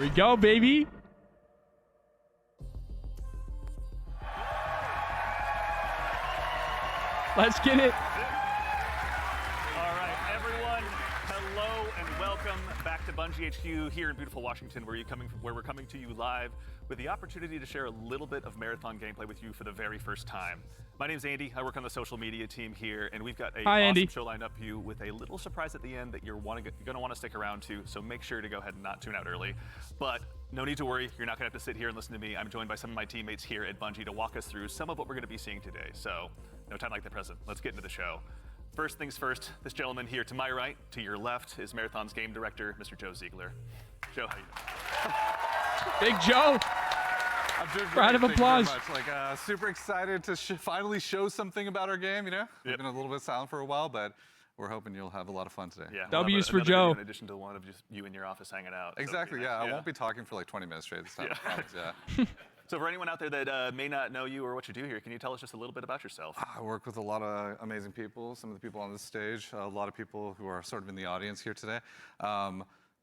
Here we go, baby. Let's get it. All right, everyone, hello and welcome back to Bungie HQ here in beautiful Washington, where we're coming to you live with the opportunity to share a little bit of marathon gameplay with you for the very first time. My name's Andy. I work on the social media team here, and we've got a awesome show lined up for you with a little surprise at the end that you're going to want to stick around to. So make sure to go ahead and not tune out early. But no need to worry. You're not going to have to sit here and listen to me. I'm joined by some of my teammates here at Bungie to walk us through some of what we're going to be seeing today. So no time like the present. Let's get into the show. First things first, this gentleman here to my right, to your left, is Marathon's game director, Mr. Joe Ziegler. Joe, how you doing? Big Joe. I'm doing great. Round of applause. Thank you very much. Super excited to finally show something about our game. You know, we've been a little bit silent for a while, but we're hoping you'll have a lot of fun today. Yeah, W's for Joe. In addition to one of just you in your office hanging out. Exactly. So, yeah, I won't be talking for like 20 minutes straight this time. I promise, yeah. So for anyone out there that may not know you or what you do here, can you tell us just a little bit about yourself? I work with a lot of amazing people. Some of the people on this stage, a lot of people who are sort of in the audience here today.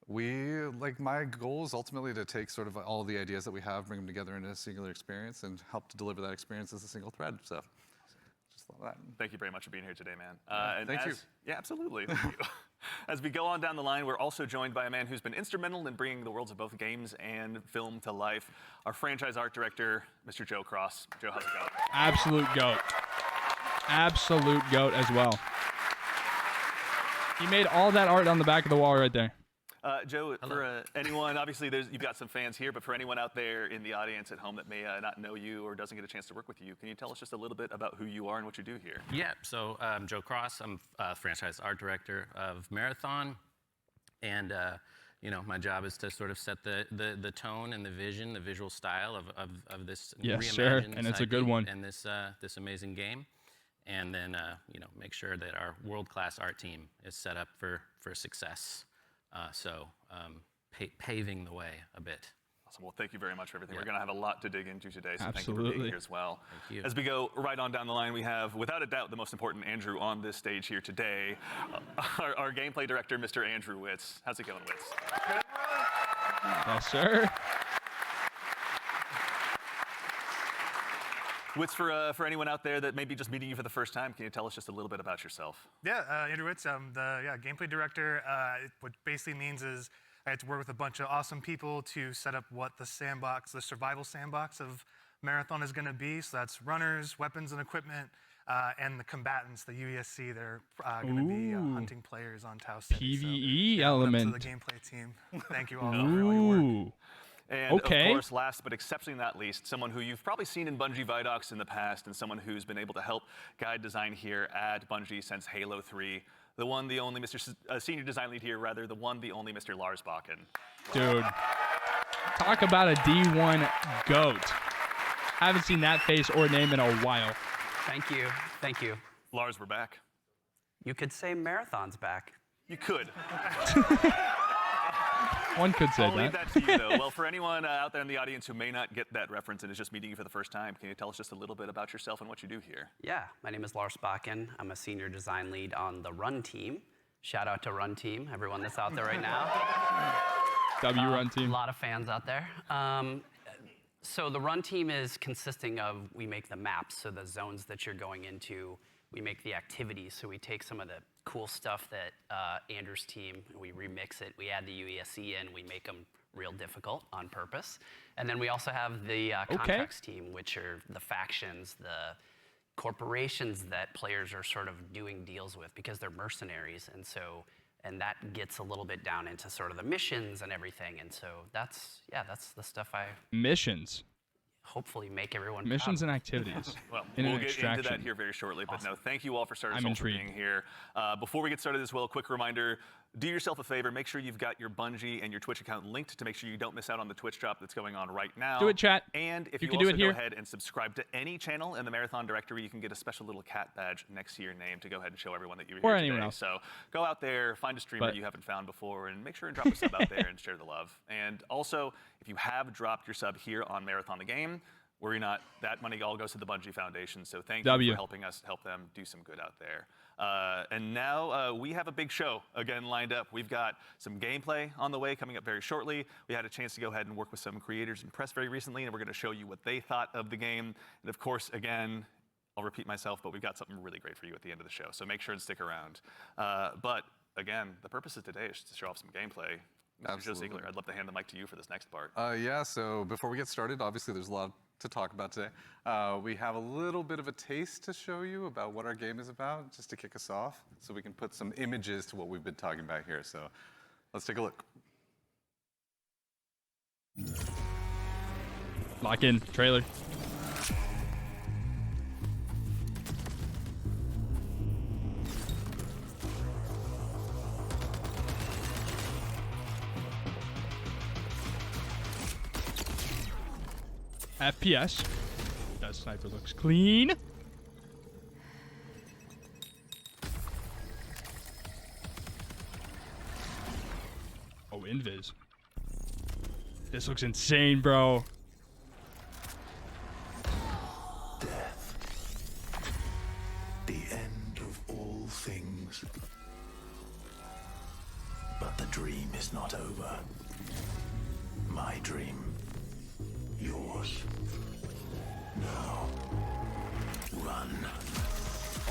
My goal is ultimately to take sort of all the ideas that we have, bring them together into a singular experience, and help to deliver that experience as a single thread. So, just love that. Thank you very much for being here today, man. Thank you. Yeah, absolutely. Thank you. As we go on down the line, we're also joined by a man who's been instrumental in bringing the worlds of both games and film to life, our franchise art director, Mr. Joe Cross. Joe, how's it going? Absolute GOAT. Absolute GOAT as well. He made all that art on the back of the wall right there. Joe, for anyone, obviously you've got some fans here, but for anyone out there in the audience at home that may not know you or doesn't get a chance to work with you, can you tell us just a little bit about who you are and what you do here? Yeah, so I'm Joe Cross. I'm franchise art director of Marathon. And my job is to sort of set the tone and the vision, the visual style of this reimagined and it's a good one. And this amazing game. And then, make sure that our world-class art team is set up for success. Paving the way a bit. Awesome. Well, thank you very much for everything. Yeah. We're going to have a lot to dig into today, so Absolutely. Thank you for being here as well. Thank you. As we go right on down the line, we have, without a doubt, the most important Andrew on this stage here today, our gameplay director, Mr. Andrew Witz. How's it going, Witz? Yes, sir. Witz, for anyone out there that may be just meeting you for the first time, can you tell us just a little bit about yourself? Yeah, Andrew Witz. I'm the gameplay director. What basically means is I had to work with a bunch of awesome people to set up what the survival sandbox of Marathon is going to be. So that's runners, weapons and equipment, and the combatants, the UESC. They're going to be hunting players on Tau City. PvE so, element. To the gameplay team. Thank you all for all your work. And of course, last but exceptionally not least, someone who you've probably seen in Bungie Vidocs in the past and someone who's been able to help guide design here at Bungie since Halo 3. The one, the only senior design lead here, rather, the one, the only Mr. Lars Bakken. Dude, talk about a D1 GOAT. Haven't seen that face or name in a while. Thank you. Thank you. Lars, we're back. You could say Marathon's back. You could. One could say I'll leave that to you, though. Well, for anyone out there in the audience who may not get that reference and is just meeting you for the first time, can you tell us just a little bit about yourself and what you do here? Yeah, my name is Lars Bakken. I'm a senior design lead on the Run team. Shout out to Run team, everyone that's out there right now. Run team. A lot of fans out there. So the Run team is consisting of, we make the maps, so the zones that you're going into, we make the activities, so we take some of the cool stuff that Andrew's team, we remix it, we add the UESC in, we make them real difficult on purpose. And then we also have the contracts team, which are the factions, the corporations that players are sort of doing deals with because they're mercenaries. And that gets a little bit down into sort of the missions and everything. And so that's the stuff I Missions. hopefully make everyone Missions proud. and activities. Well, in we'll an get extraction. into that here very shortly. But Awesome. no, thank you all for starting I'm us for being intrigued. here. Before we get started as well, a quick reminder, do yourself a favor. Make sure you've got your Bungie and your Twitch account linked to make sure you don't miss out on the Twitch drop that's going on right now. Do it, chat. And if You you, can do also it go here. ahead and subscribe to any channel in the Marathon directory, you can get a special little cat badge next to your name to go ahead and show everyone that you were Or here anyone today. else. So go out there, find a streamer But- you haven't found before, and make sure and drop a sub out there and share the love. And also, if you have dropped your sub here on Marathon the Game, worry not, that money all goes to the Bungie Foundation, so thank you for helping us help them do some good out there. And now we have a big show again lined up. We've got some gameplay on the way coming up very shortly. We had a chance to go ahead and work with some creators and press very recently, and we're going to show you what they thought of the game. And of course, again, I'll repeat myself, but we've got something really great for you at the end of the show, so make sure and stick around. But again, the purpose of today is to show off some gameplay. Mr. Joe Ziegler, I'd love to hand the mic to you for this next part. Yeah, so before we get started, obviously there's a lot to talk about today. We have a little bit of a taste to show you about what our game is about, just to kick us off, so we can put some images to what we've been talking about here. So let's take a look. Lock in, trailer. FPS. That sniper looks clean. Oh, invis. This looks insane, bro. Death. The end of all things. But the dream is not over. My dream. Yours. Now. Run.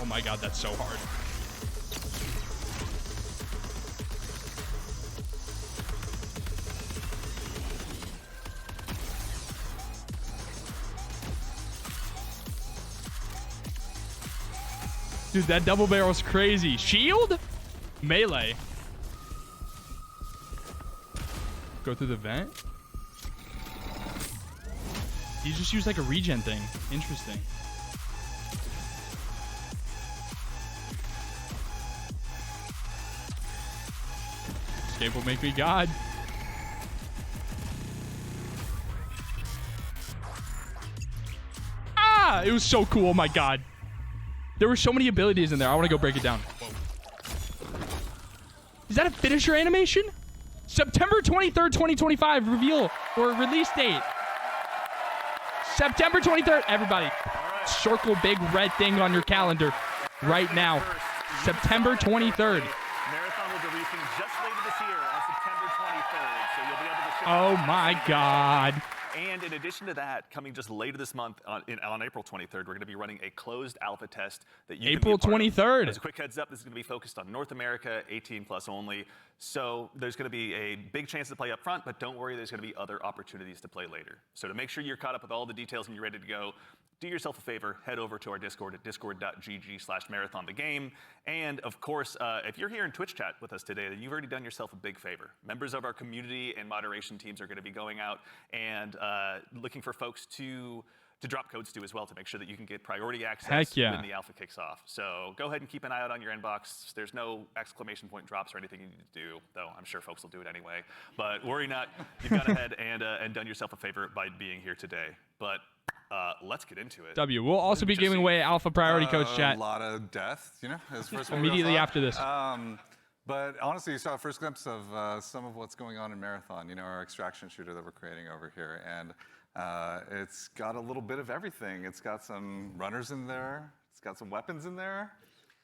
Oh my god, that's so hard. Dude, that double barrel's crazy. Shield? Melee. Go through the vent? You just use like a regen thing. Interesting. Escape will make me God. Ah! It was so cool. Oh my god. There were so many abilities in there. I want to go break it down. Whoa. Is that a finisher animation? September 23rd, 2025 reveal or release date. September 23rd. Everybody, circle big red thing on your calendar right now. September 23rd. Marathon will be releasing just later this year on September 23rd, so you'll be able to check Oh out my god. And in addition to that, coming just later this month on April 23rd, we're going to be running a closed alpha test that you April can be a part of. 23rd. As a quick heads up, this is going to be focused on North America, 18 plus only. So there's going to be a big chance to play up front, but don't worry, there's going to be other opportunities to play later. So to make sure you're caught up with all the details and you're ready to go, do yourself a favor, head over to our Discord at discord.gg/marathonthegame. And of course, if you're here in Twitch chat with us today, then you've already done yourself a big favor. Members of our community and moderation teams are going to be going out and looking for folks to drop codes to as well to make sure that you can get priority access Heck yeah. when the alpha kicks off. So go ahead and keep an eye out on your inbox. There's no exclamation point drops or anything you need to do, though I'm sure folks will do it anyway. But worry not, you've gone ahead and done yourself a favor by being here today. But let's get into it. W. We'll also be giving away Alpha Priority Codes chat A lot of death, you know, as first immediately after this. But honestly, you saw a first glimpse of some of what's going on in Marathon, you know, our extraction shooter that we're creating over here. And it's got a little bit of everything. It's got some runners in there. It's got some weapons in there.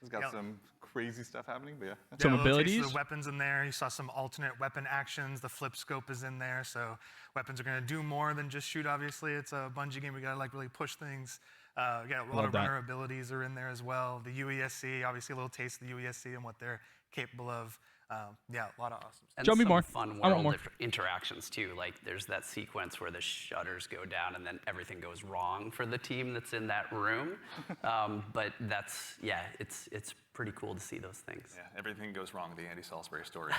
It's got some crazy stuff happening, but yeah. Some a little taste abilities? of the weapons in there. You saw some alternate weapon actions. The flip scope is in there, so weapons are going to do more than just shoot. Obviously, it's a Bungie game. We got to like really push things. A lot of runner abilities are in there as well. The UESC, obviously, a little taste of the UESC and what they're capable of. Yeah, a lot of awesome stuff. And Show me some more. fun I want world more. interactions too. Like there's that sequence where the shutters go down and then everything goes wrong for the team that's in that room. But that's it's pretty cool to see those things. Yeah, everything goes wrong. The Andy Salisbury story.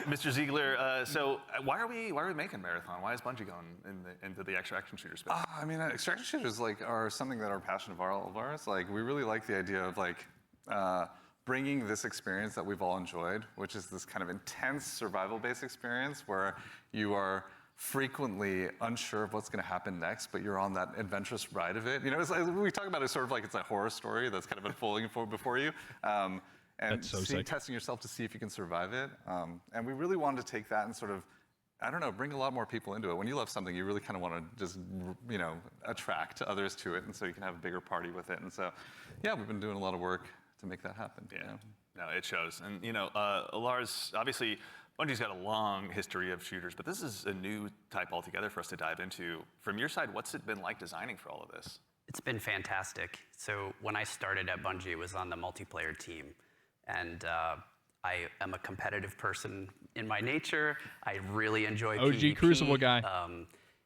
Mr. Ziegler, so why are we making Marathon? Why is Bungie going into the extraction shooter space? I mean, extraction shooters are something that are a passion of all of ours. Like, we really like the idea of bringing this experience that we've all enjoyed, which is this kind of intense survival-based experience where you are frequently unsure of what's going to happen next, but you're on that adventurous ride of it. You know, it's like, we talk about it sort of like it's a horror story that's kind of unfolding before you. And That's so sick. testing yourself to see if you can survive it. And we really wanted to take that and sort of, I don't know, bring a lot more people into it. When you love something, you really kind of want to just, you know, attract others to it, and so you can have a bigger party with it. And so, yeah, we've been doing a lot of work to to make that happen. Yeah. No, it shows. And, Lars, obviously, Bungie's got a long history of shooters, but this is a new type altogether for us to dive into. From your side, what's it been like designing for all of this? It's been fantastic. So when I started at Bungie, it was on the multiplayer team. And I am a competitive person in my nature. I really enjoy OG PvP. Crucible guy.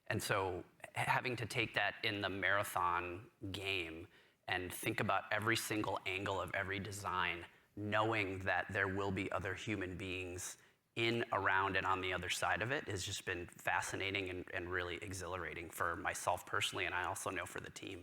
And so having to take that in the marathon game and think about every single angle of every design, knowing that there will be other human beings in, around, and on the other side of it has just been fascinating and really exhilarating for myself personally, and I also know for the team.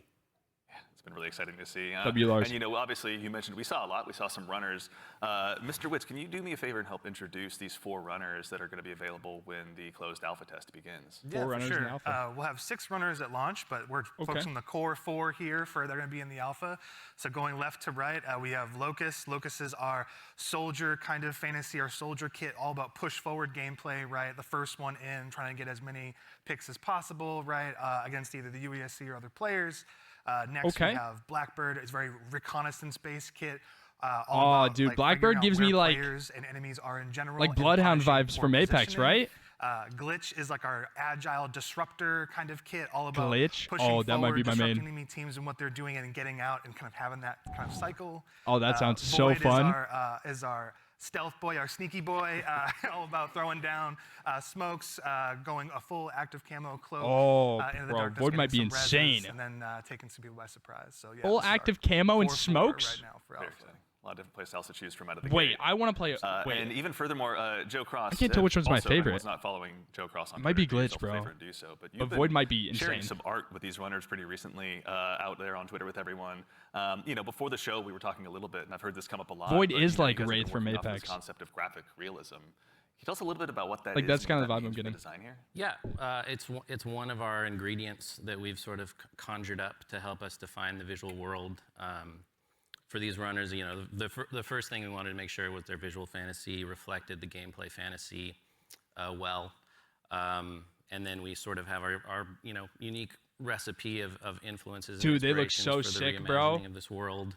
It's been really exciting to see. W. Lars. And obviously, you mentioned we saw a lot. We saw some runners. Mr. Witz, can you do me a favor and help introduce these 4 runners that are going to be available when the closed alpha test begins? Yeah, for runners in sure. alpha. We'll have 6 runners at launch, but we're focusing on the core 4 here for they're going to be in the alpha. So going left to right, we have Locust. Locust is our soldier kind of fantasy, our soldier kit, all about push forward gameplay, right? The first one in, trying to get as many picks as possible, right? Against either the UESC or other players. Next we have Blackbird. It's very reconnaissance-based kit. All about, dude, Blackbird gives me like players and enemies are in general, like Bloodhound vibes from Apex, right? Glitch is like our agile disruptor kind of kit, all about Glitch? pushing Oh, that might be forward, my main. disrupting enemy teams and what they're doing and getting out and kind of having that kind of cycle. Oh, that sounds so Void fun. Is our stealth boy, our sneaky boy, all about throwing down smokes, going a full active camo cloak. Oh, into the bro, darkness, Void getting might be some reses, insane. And then taking some people by surprise. So yeah, Full this is our active camo and 4-4 smokes? right now for Very alpha. exciting. A lot of different play styles to choose from out of the Wait, gate. I want to play. Wait, And even furthermore, Joe Cross. I can't tell which one's my also, if favorite. anyone's not following Joe Cross on It might be Twitter, do yourself Glitch, a bro. favor and do so. But But you've Void been might be sharing insane. some art with these runners pretty recently out there on Twitter with everyone. Before the show, we were talking a little bit, and I've heard this come up a lot. Void but, is you like guys have been Wraith from working off Apex. This concept of graphic realism. Can you tell us a little bit about what that Like, is that's and kind what of the that vibe I'm means for getting. design here? Yeah, it's one of our ingredients that we've sort of conjured up to help us define the visual world. For these runners, the first thing we wanted to make sure was their visual fantasy reflected the gameplay fantasy well. And then we sort of have our unique recipe of influences. Dude, and they look inspirations so for the sick, bro. reimagining of this world.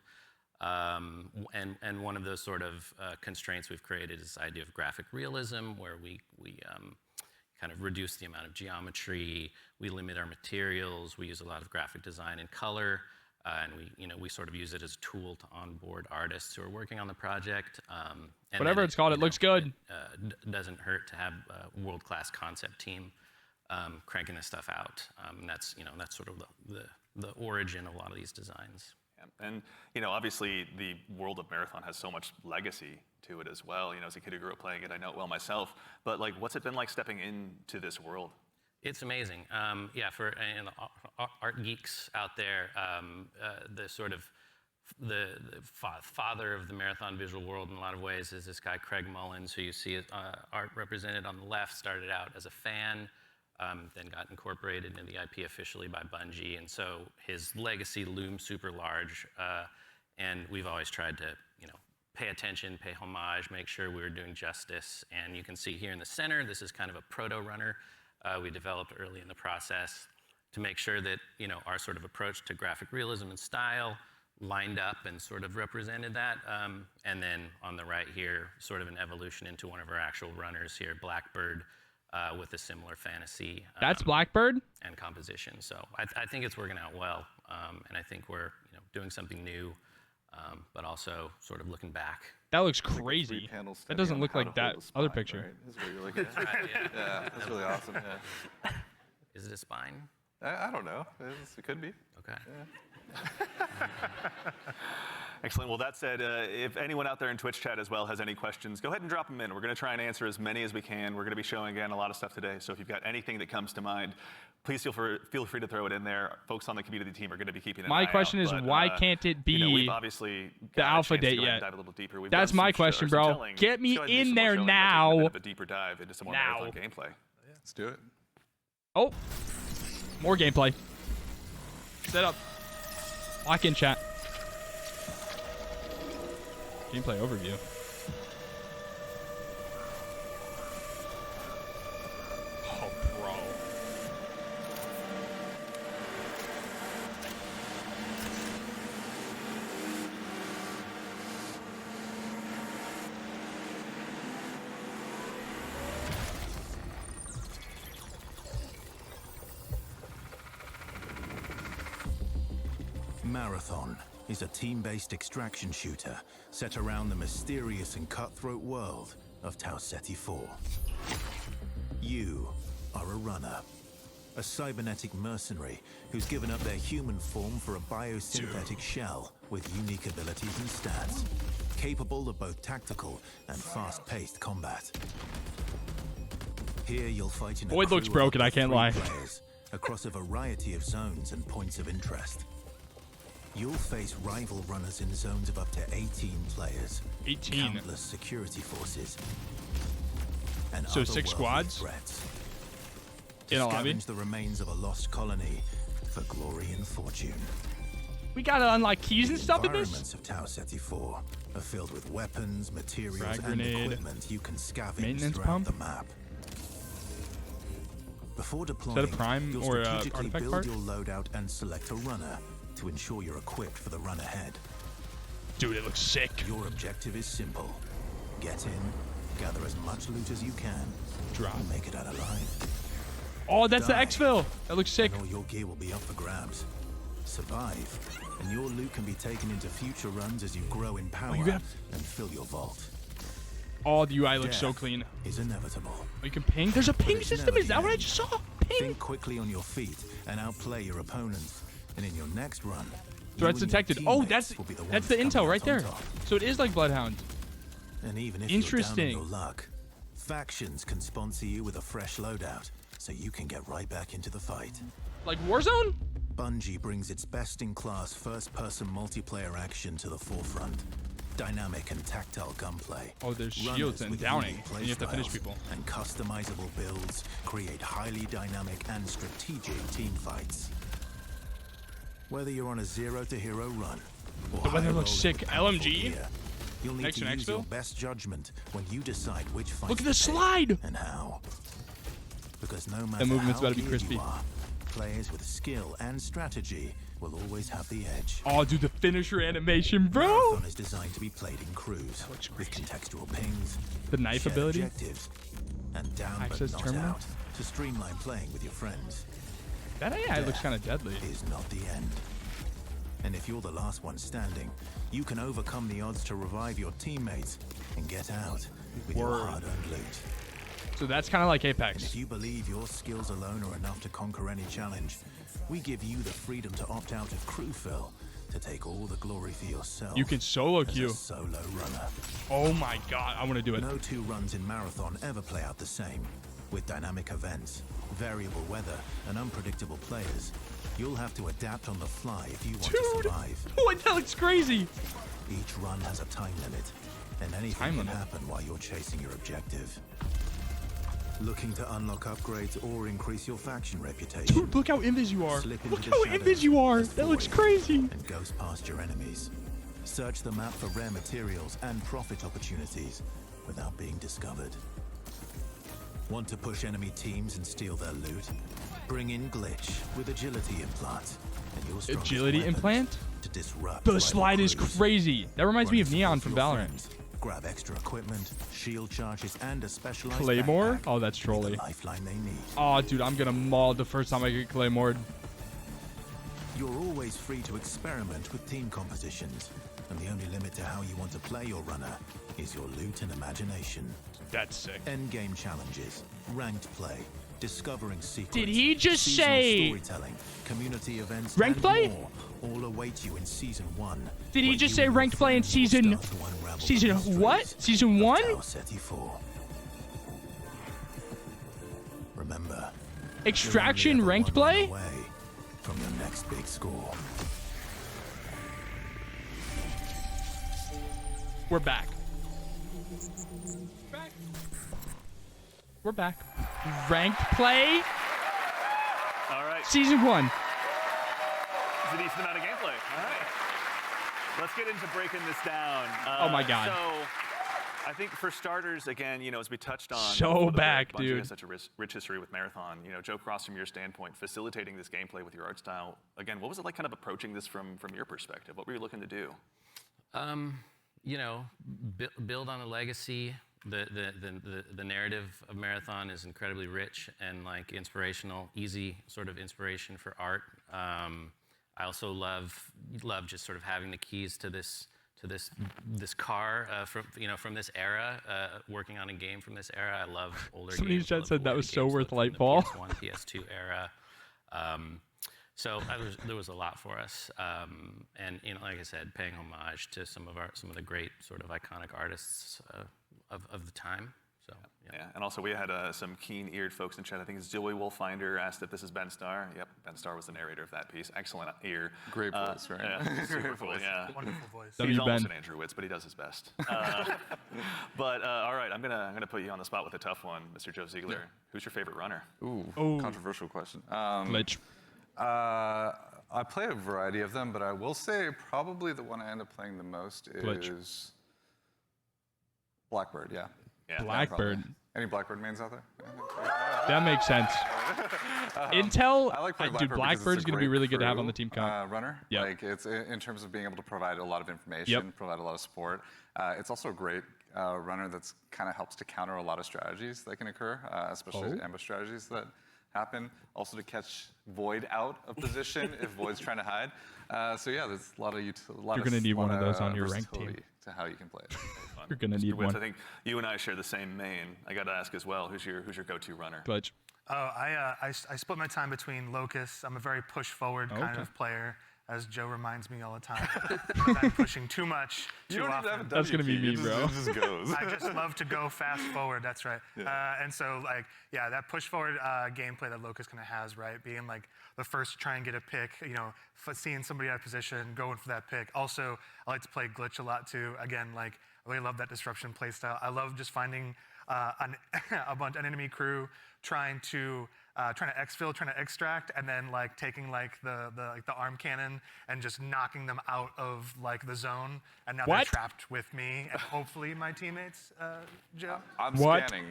And one of those sort of constraints we've created is this idea of graphic realism, where we kind of reduce the amount of geometry, we limit our materials, we use a lot of graphic design and color, and we sort of use it as a tool to onboard artists who are working on the project. And Whatever then it's called, it looks good. It doesn't hurt to have a world-class concept team cranking this stuff out. That's sort of the origin of a lot of these designs. Yeah. And obviously the world of Marathon has so much legacy to it as well. As a kid who grew up playing it, I know it well myself. But what's it been like stepping into this world? It's amazing. For art geeks out there, the sort of the father of the Marathon visual world in a lot of ways is this guy Craig Mullins, who you see art represented on the left. Started out as a fan. Then got incorporated into the IP officially by Bungie, and so his legacy looms super large. And we've always tried to, pay attention, pay homage, make sure we were doing justice. And you can see here in the center, this is kind of a proto-runner we developed early in the process to make sure that, our sort of approach to graphic realism and style lined up and sort of represented that. And then on the right here, sort of an evolution into one of our actual runners here, Blackbird. With a similar fantasy. That's Blackbird? And composition. So I think it's working out well, and I think we're doing something new, but also sort of looking back. That looks crazy. That doesn't look like that other picture. Right? Is what you're looking at. Yeah, that's really awesome. Yeah. Is it a spine? I don't know. It could be. Okay. Excellent. Well, that said, if anyone out there in Twitch chat as well has any questions, go ahead and drop them in. We're going to try and answer as many as we can. We're going to be showing, again, a lot of stuff today. So if you've got anything that comes to mind, please feel free to throw it in there. Folks on the community team are going to be keeping an eye My question out, is, but, why can't it be we've obviously the got a alpha chance to date go ahead and yet? dive a little deeper. We've That's done my some question, some bro. telling. Get me Let's go ahead and do in some more there showing, now. taking a bit of a deeper dive into some more Now. Marathon gameplay. Let's do it. Oh, more gameplay. Set up. Lock in, chat. Gameplay overview. Oh, bro. Marathon is a team-based extraction shooter set around the mysterious and cutthroat world of Tau Ceti 4. You are a runner, a cybernetic mercenary who's given up their human form for a biosynthetic shell with unique abilities and stats, capable of both tactical and fast-paced combat. Here you'll fight in a Boy, it looks crew of broken, up to I can't 3 lie. players across a variety of zones and points of interest. You'll face rival runners in zones of up to 18 players, 18. countless security forces, and So 6 otherworldly squads? threats. In a lobby? Scavenge the remains of a lost colony for glory and fortune. We gotta unlock keys and stuff in this? Environments of Tau Ceti 4 are filled with weapons, materials, Frag and grenade. equipment you can scavenge Maintenance throughout pump? the map. Before Is deploying, that a prime you'll or strategically artifact build part? your loadout and select a runner to ensure you're equipped for the run ahead. Dude, it looks sick. Your objective is simple. Get in, gather as much loot as you can, Drop. and make it out alive. Oh, that's the Die. exfil. That looks sick. And all your gear will be up for grabs. Survive, and your loot can be taken into future runs as you grow in power you have- and fill your vault. Oh, the UI looks so Death clean. is inevitable. Oh, you can ping? There's a ping it's system? never Is the that what I end. just saw? Ping? Think quickly on your feet and outplay your opponents. And in your next run, you Threats and your detected. Oh, teammates will be the that's ones the coming intel out right on there. top. So it is like Bloodhound. And even if Interesting. you're down on your luck, factions can sponsor you with a fresh loadout, so you can get right back into the fight. Like Warzone? Bungie brings its best-in-class first-person multiplayer action to the forefront. Dynamic and tactile gunplay. Oh, there's Runners shields and with downing, unique and you have to finish playstyles people. And customizable builds create highly dynamic and strategic team fights. Whether you're on a zero-to-hero run or The weather high looks rolling sick. with powerful LMG? gear, you'll need Next to to use your exfil? best judgment when you decide which fight Look at to the pick slide! and how. Because no matter movement's how about to be geared crispy. you are, players with skill and strategy will always have the edge. Oh, dude, the finisher animation, bro. Marathon is designed to be played in crews looks with crazy. contextual pings, The knife shared ability? objectives, and down Access but not terminal? out to streamline playing with your friends. That AI looks kind of deadly. Is not the end. And if you're the last one standing, you can overcome the odds to revive your teammates and get out with your Word. hard-earned loot. So that's kind of like And Apex. if you believe your skills alone are enough to conquer any challenge, we give you the freedom to opt out of crew fill to take all the glory for yourself. You can solo as a queue. solo runner. Oh my god, I want to do it. No 2 runs in Marathon ever play out the same. With dynamic events, variable weather, and unpredictable players, you'll have to adapt on the fly if you want to Dude, survive. oh, that looks crazy. Each run has a time limit, and anything Time can limit? happen while you're chasing your objective. Looking to unlock upgrades or increase your faction reputation? Dude, look how invis you are. Slip into Look the how shadows invis you are. as That looks void crazy. And ghost past your enemies. Search the map for rare materials and profit opportunities without being discovered. Want to push enemy teams and steal their loot? Bring in Glitch with agility implant. And your strongest Agility weapons implant? to disrupt The rival slide is crews. crazy. That reminds me Run of Neon support from for your Valorant. friends. Grab extra equipment, shield charges, and a specialized Claymore? backpack Oh, that's with the trolly. lifeline they need. Oh, dude, I'm gonna maul the first time I get Claymored. You're always free to experiment with team compositions, and the only limit to how you want to play your runner is your loot and imagination. That's sick. Endgame challenges, ranked play, discovering secrets. Did he just seasonal say- storytelling, community events, Ranked and play? more all await you in season 1. Did he where just you say and your ranked play in friends will season- start to unravel the season mysteries what? Season of 1? Tau Ceti 4. Remember, Extraction you're only ever ranked one run play? away from your next big score. We're back. We're back. Ranked play, All right. season 1. It's a decent amount of gameplay. All right. Let's get into breaking this down. Oh my God. So, I think for starters, again, as we touched on, So before the back, break, Bungie dude. has such a rich history with Marathon. Joe Cross, from your standpoint, facilitating this gameplay with your art style. Again, what was it like, kind of approaching this from your perspective? What were you looking to do? Build on a legacy. The narrative of Marathon is incredibly rich and like inspirational, easy sort of inspiration for art. I also love just sort of having the keys to this car from this era, working on a game from this era. I love older Somebody in games. chat said that was so worth from the Lightball. PS1, PS2 era. So there was a lot for us, and like I said, paying homage to some of the great sort of iconic artists of the time. So Yeah, and also we had some keen-eared folks in chat. I think it's Joey Wolfinder asked if this is Ben Starr. Yep, Ben Starr was the narrator of that piece. Excellent ear. Great voice, right? Yeah, super cool. Yeah. Wonderful voice. He's W. almost Ben. an Andrew Witz, but he does his best. But all right, I'm gonna put you on the spot with a tough one, Mr. Joe Ziegler. Who's your favorite runner? Ooh, controversial question. Glitch. I play a variety of them, but I will say probably the one I end up playing the most Glitch. is Blackbird. Yeah. Yeah. Blackbird. Any Blackbird mains out there? That makes sense. Intel, I like playing dude, Blackbird because Blackbird's it's a going to be great really good to have crew, on the team comp. runner. Yep. Like it's in terms of being able to provide a lot of information, provide a lot of support. It's also a great runner that's kind of helps to counter a lot of strategies that can occur, especially ambush strategies that happen. Also to catch Void out of position if Void's trying to hide. So yeah, there's a lot of You're gonna need one of those on your ranked team. to how you can play it. You're going to Mr. need Witz, one. I think you and I share the same main. I got to ask as well. Who's your go-to runner? Glitch. Oh, I split my time between Locust. I'm a very push-forward kind Okay. of player, as Joe reminds me all the time. I'm pushing too much, too often. That's gonna be me, bro. It just goes. I just love to go fast forward. That's right. And so, like, yeah, that push forward gameplay that Locust kind of has, right? Being like the first to try and get a pick, seeing somebody out of position, going for that pick. Also, I like to play Glitch a lot too. Again, like, I really love that disruption play style. I love just finding an enemy crew trying to exfil, trying to extract, and then like taking like the arm cannon and just knocking them out of like the zone, and now they're What? trapped with me and hopefully my teammates. Joe. I'm What? scanning.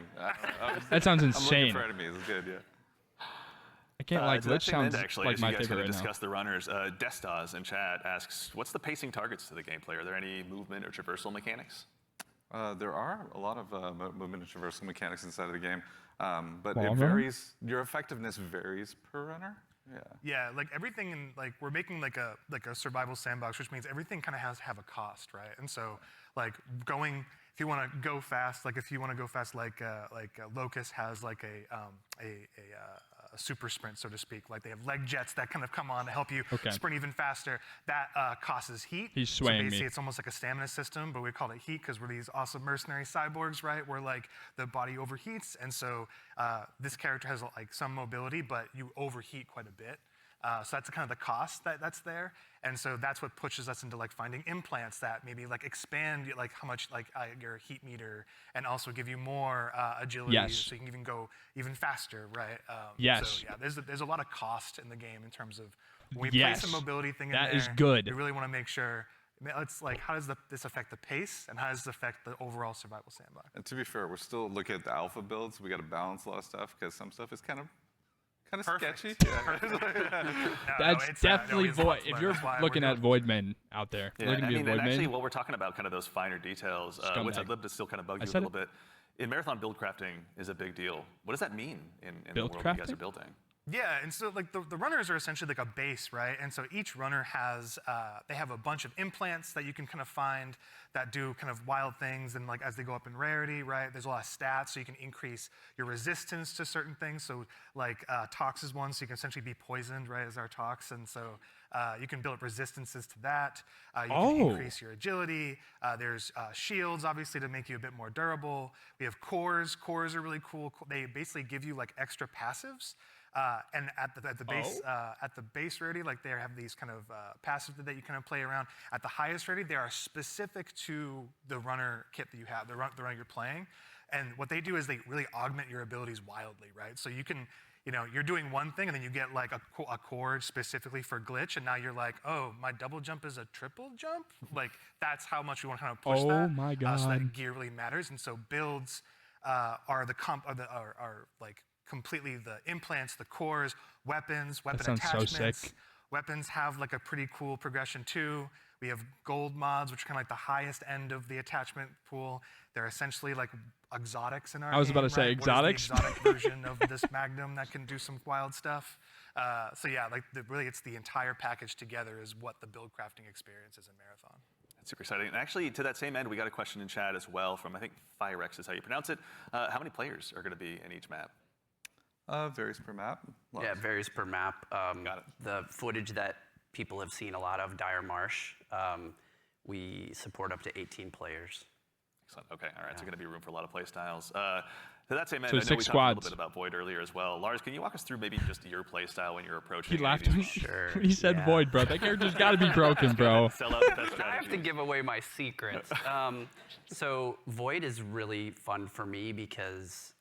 That sounds I'm insane. looking for enemies. It's good, yeah. I can't like To that Glitch same end, sounds actually, like as my you guys favorite kind of right now. discuss the runners, Destas in chat asks, what's the pacing targets to the gameplay? Are there any movement or traversal mechanics? There are a lot of movement and traversal mechanics inside of the game, but Wall it run? varies. Your effectiveness varies per runner. Yeah. Yeah, like everything in like we're making like a survival sandbox, which means everything kind of has to have a cost, right? And so like going, if you want to go fast, like Locust has like a super sprint, so to speak. Like they have leg jets that kind of come on to help you sprint even faster. That causes heat. He's swaying so me. basically it's almost like a stamina system, but we call it heat because we're these awesome mercenary cyborgs, right? Where like the body overheats, and so this character has like some mobility, but you overheat quite a bit. So that's kind of the cost that's there, and so that's what pushes us into like finding implants that maybe like expand like how much like your heat meter, and also give you more agility, Yes. so you can even go even faster, right? Yes. So yeah, there's a lot of cost in the game in terms of when we Yes. place a mobility thing in That there. is good. We really want to make sure. It's like how does this affect the pace, and how does this affect the overall survival sandbox? And to be fair, we're still looking at the alpha builds. We got to balance a lot of stuff because some stuff is kind of Perfect. sketchy. Yeah. That's definitely it's Void. lots If of you're that's why looking we're at Void men out there, Yeah, looking I to be mean, a and Void actually, man. while we're talking about kind of those finer details, which I'd love to still kind of bug you a said little bit. In marathon build crafting is a big deal. What does that mean in the Build world that you guys crafting? are building? Yeah, and so like the runners are essentially like a base, right? And so each runner has, they have a bunch of implants that you can kind of find that do kind of wild things, and like as they go up in rarity, right? There's a lot of stats, so you can increase your resistance to certain things. So like Tox is one, so you can essentially be poisoned, right, as our Tox, and so you can build up resistances to that. You can increase your agility. There's shields, obviously, to make you a bit more durable. We have cores. Cores are really cool. They basically give you like extra passives. And at the base rarity, like they have these kind of passives that you kind of play around. At the highest rarity, they are specific to the runner kit that you have, the runner you're playing. And what they do is they really augment your abilities wildly, right? So you can, you're doing one thing, and then you get like a cord specifically for glitch, and now you're like, oh, my double jump is a triple jump? Like that's how much we want to kind of push that. Oh my God. So that gear really matters, and so builds are like completely the implants, the cores, weapon sounds so attachments. sick. Weapons have like a pretty cool progression too. We have gold mods, which are kind of like the highest end of the attachment pool. They're essentially like exotics in our I was about game, to say, right? exotics? What is the exotic version of this Magnum that can do some wild stuff? So yeah, like really it's the entire package together is what the build crafting experience is in Marathon. That's super exciting. And actually, to that same end, we got a question in chat as well from, I think, Firex is how you pronounce it. How many players are going to be in each map? Varies per map. Yeah, it varies per map. Got it. The footage that people have seen a lot of, Dire Marsh, we support up to 18 players. Excellent. Okay. All right. So going to be room for a lot of play styles. To that same end, So I know 6 we talked a squads. little bit about Void earlier as well. Lars, can you walk us through maybe just your play style when you're approaching? He laughed these when Sure, he said yeah. Void, bro. That character's got to be broken, bro. Sell out the best I have to strategies. give away my secrets. So Void is really fun for me because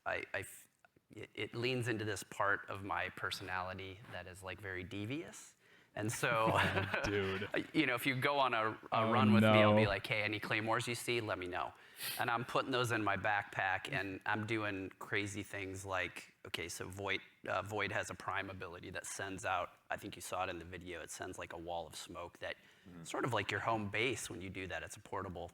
it leans into this part of my personality that is like very devious. And so, Dude. you know, if you go on a Oh, run with me, I'll be no. like, hey, any claymores you see, let me know. And I'm putting those in my backpack, and I'm doing crazy things like, okay, so Void has a prime ability that sends out, I think you saw it in the video, it sends like a wall of smoke that sort of like your home base when you do that, it's a portable.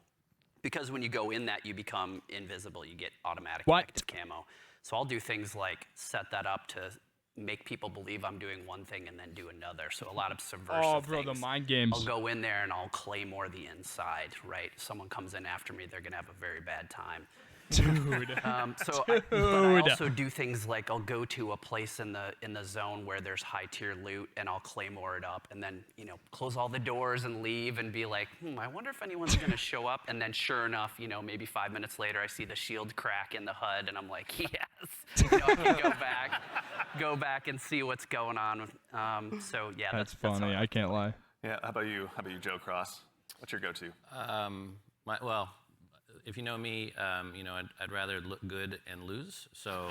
Because when you go in that, you become invisible, you get automatic What? active camo. So I'll do things like set that up to make people believe I'm doing one thing and then do another. So a lot of subversive Oh, bro, the things. mind games. I'll go in there and I'll claymore the inside, right? Someone comes in after me, they're gonna have a very bad time. Dude. But I also do things like I'll go to a place in the zone where there's high tier loot and I'll claymore it up and then, you know, close all the doors and leave and be like, I wonder if anyone's gonna show up. And then sure enough, you know, maybe 5 minutes later I see the shield crack in the HUD and I'm like, yes. You know, I can go back and see what's going on. So yeah, That's how funny. I can't lie. Yeah. How about you? How about you, Joe Cross? What's your go-to? Well, if you know me, you know I'd rather look good and lose. So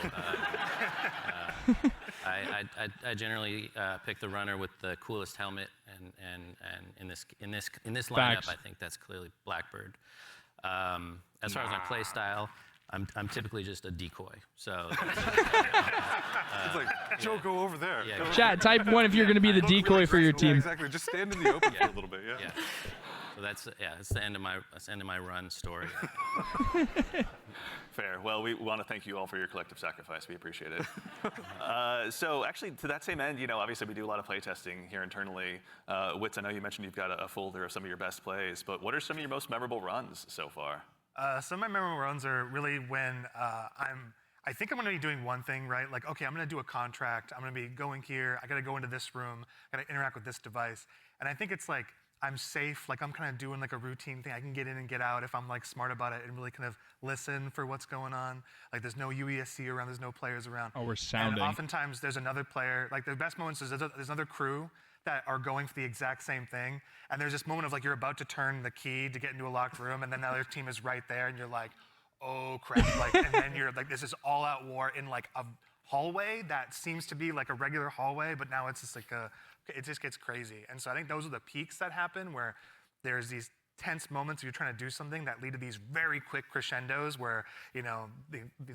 I generally pick the runner with the coolest helmet, and in this lineup, Facts. I think that's clearly Blackbird. As far as my play style, I'm typically just a decoy. So It's like, Joe, go over there. yeah, Chat, type 1 if you're going to be the Look decoy really for your graceful. Yeah, team. exactly. Just stand in the open for a little bit. Yeah. yeah. So that's the end of my run story. Fair. Well, we want to thank you all for your collective sacrifice. We appreciate it. So actually, to that same end, you know, obviously we do a lot of play testing here internally. Witz, I know you mentioned you've got a folder of some of your best plays, but what are some of your most memorable runs so far? Some of my memorable runs are really when I think I'm going to be doing one thing, right? Like, okay, I'm going to do a contract. I'm going to be going here. I got to go into this room. I got to interact with this device. And I think it's like I'm safe. Like I'm kind of doing like a routine thing. I can get in and get out if I'm like smart about it and really kind of listen for what's going on. Like there's no UESC around. There's no players around. Oh, we're sounding. And oftentimes there's another player. Like the best moments is there's another crew that are going for the exact same thing. And there's this moment of like you're about to turn the key to get into a locked room, and then the other team is right there, and you're like, oh crap! Like, and then you're like, this is all-out war in like a hallway that seems to be like a regular hallway, but now it's just like it just gets crazy. And so I think those are the peaks that happen where there's these tense moments where you're trying to do something that lead to these very quick crescendos where, you know,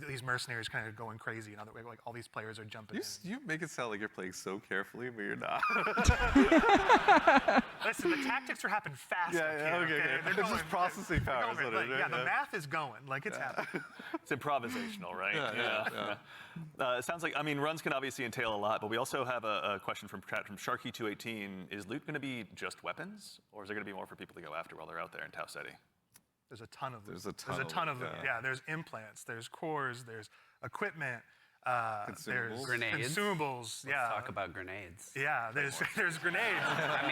these mercenaries kind of going crazy, and like all these players are jumping in. You make it sound like you're playing so carefully, but you're not. Listen, the tactics are happening fast. Yeah, up yeah, here, okay. They're It's going, just processing they're power, going, isn't it? like, Yeah, the yeah. math is going. Like it's happening. It's improvisational, right? Yeah. It sounds like, I mean, runs can obviously entail a lot, but we also have a question from Sharky218. Is loot going to be just weapons, or is there going to be more for people to go after while they're out there in Tau City? There's a ton of them. There's a ton of them. them, Yeah, there's implants, there's cores, there's equipment, Consumables. there's Grenades. Let's consumables. talk about grenades. Yeah, there's grenades. I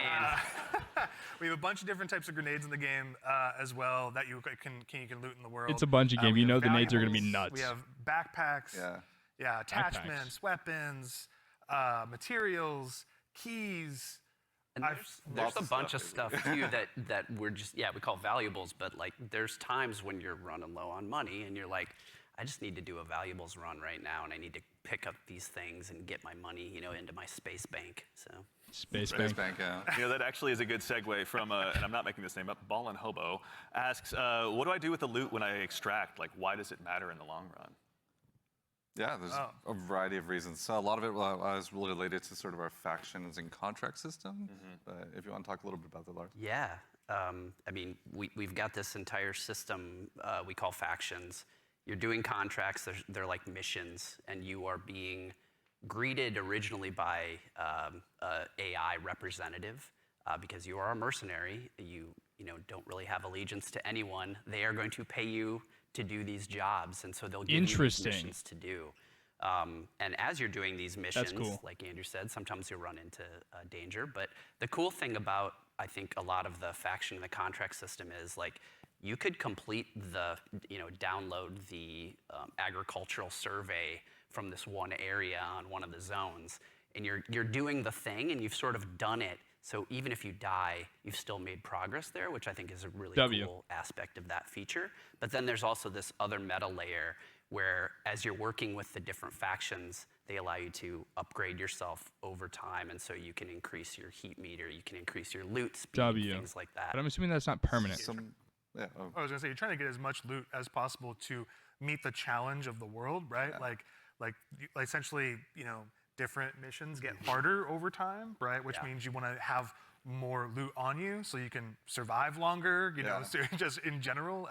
mean, We have a bunch of different types of grenades in the game as well that you can loot in the world. It's a Bungie game. We You have know the nades are going to be valuables, nuts. We have backpacks. Yeah. Attachments, weapons, materials, keys. and there's a bunch of stuff too that we're just, we call valuables, but like there's times when you're running low on money and you're like, I just need to do a valuables run right now, and I need to pick up these things and get my money, you know, into my space bank. So Space Space Bank. Bank, yeah. You know, that actually is a good segue from, and I'm not making this name up, Ballin' Hobo asks, what do I do with the loot when I extract? Like, why does it matter in the long run? Yeah, there's a variety of reasons. So a lot of it was related to sort of our factions and contract system. But if you want to talk a little bit about that, Lars. yeah, I mean, we've got this entire system we call factions, you're doing contracts, they're like missions, and you are being greeted originally by a AI representative because you are a mercenary. You don't really have allegiance to anyone. They are going to pay you to do these jobs, and so they'll give you these missions to do. And as you're doing these missions, like Andrew said, sometimes you'll run into danger. But the cool thing about, I think, a lot of the faction and the contract system is like you could complete download the agricultural survey from this one area on one of the zones, and you're doing the thing, and you've sort of done it. So even if you die, you've still made progress there, which I think is a really cool aspect of that feature. But then there's also this other meta layer where as you're working with the different factions, they allow you to upgrade yourself over time, and so you can increase your heat meter, you can increase your loot speed, things like that. But I'm assuming that's not permanent. I was gonna say, you're trying to get as much loot as possible to meet the challenge of the world, right? Yeah. Like essentially, different missions get harder over time, right? Which means you want to have more loot on you so you can survive longer, so just in general,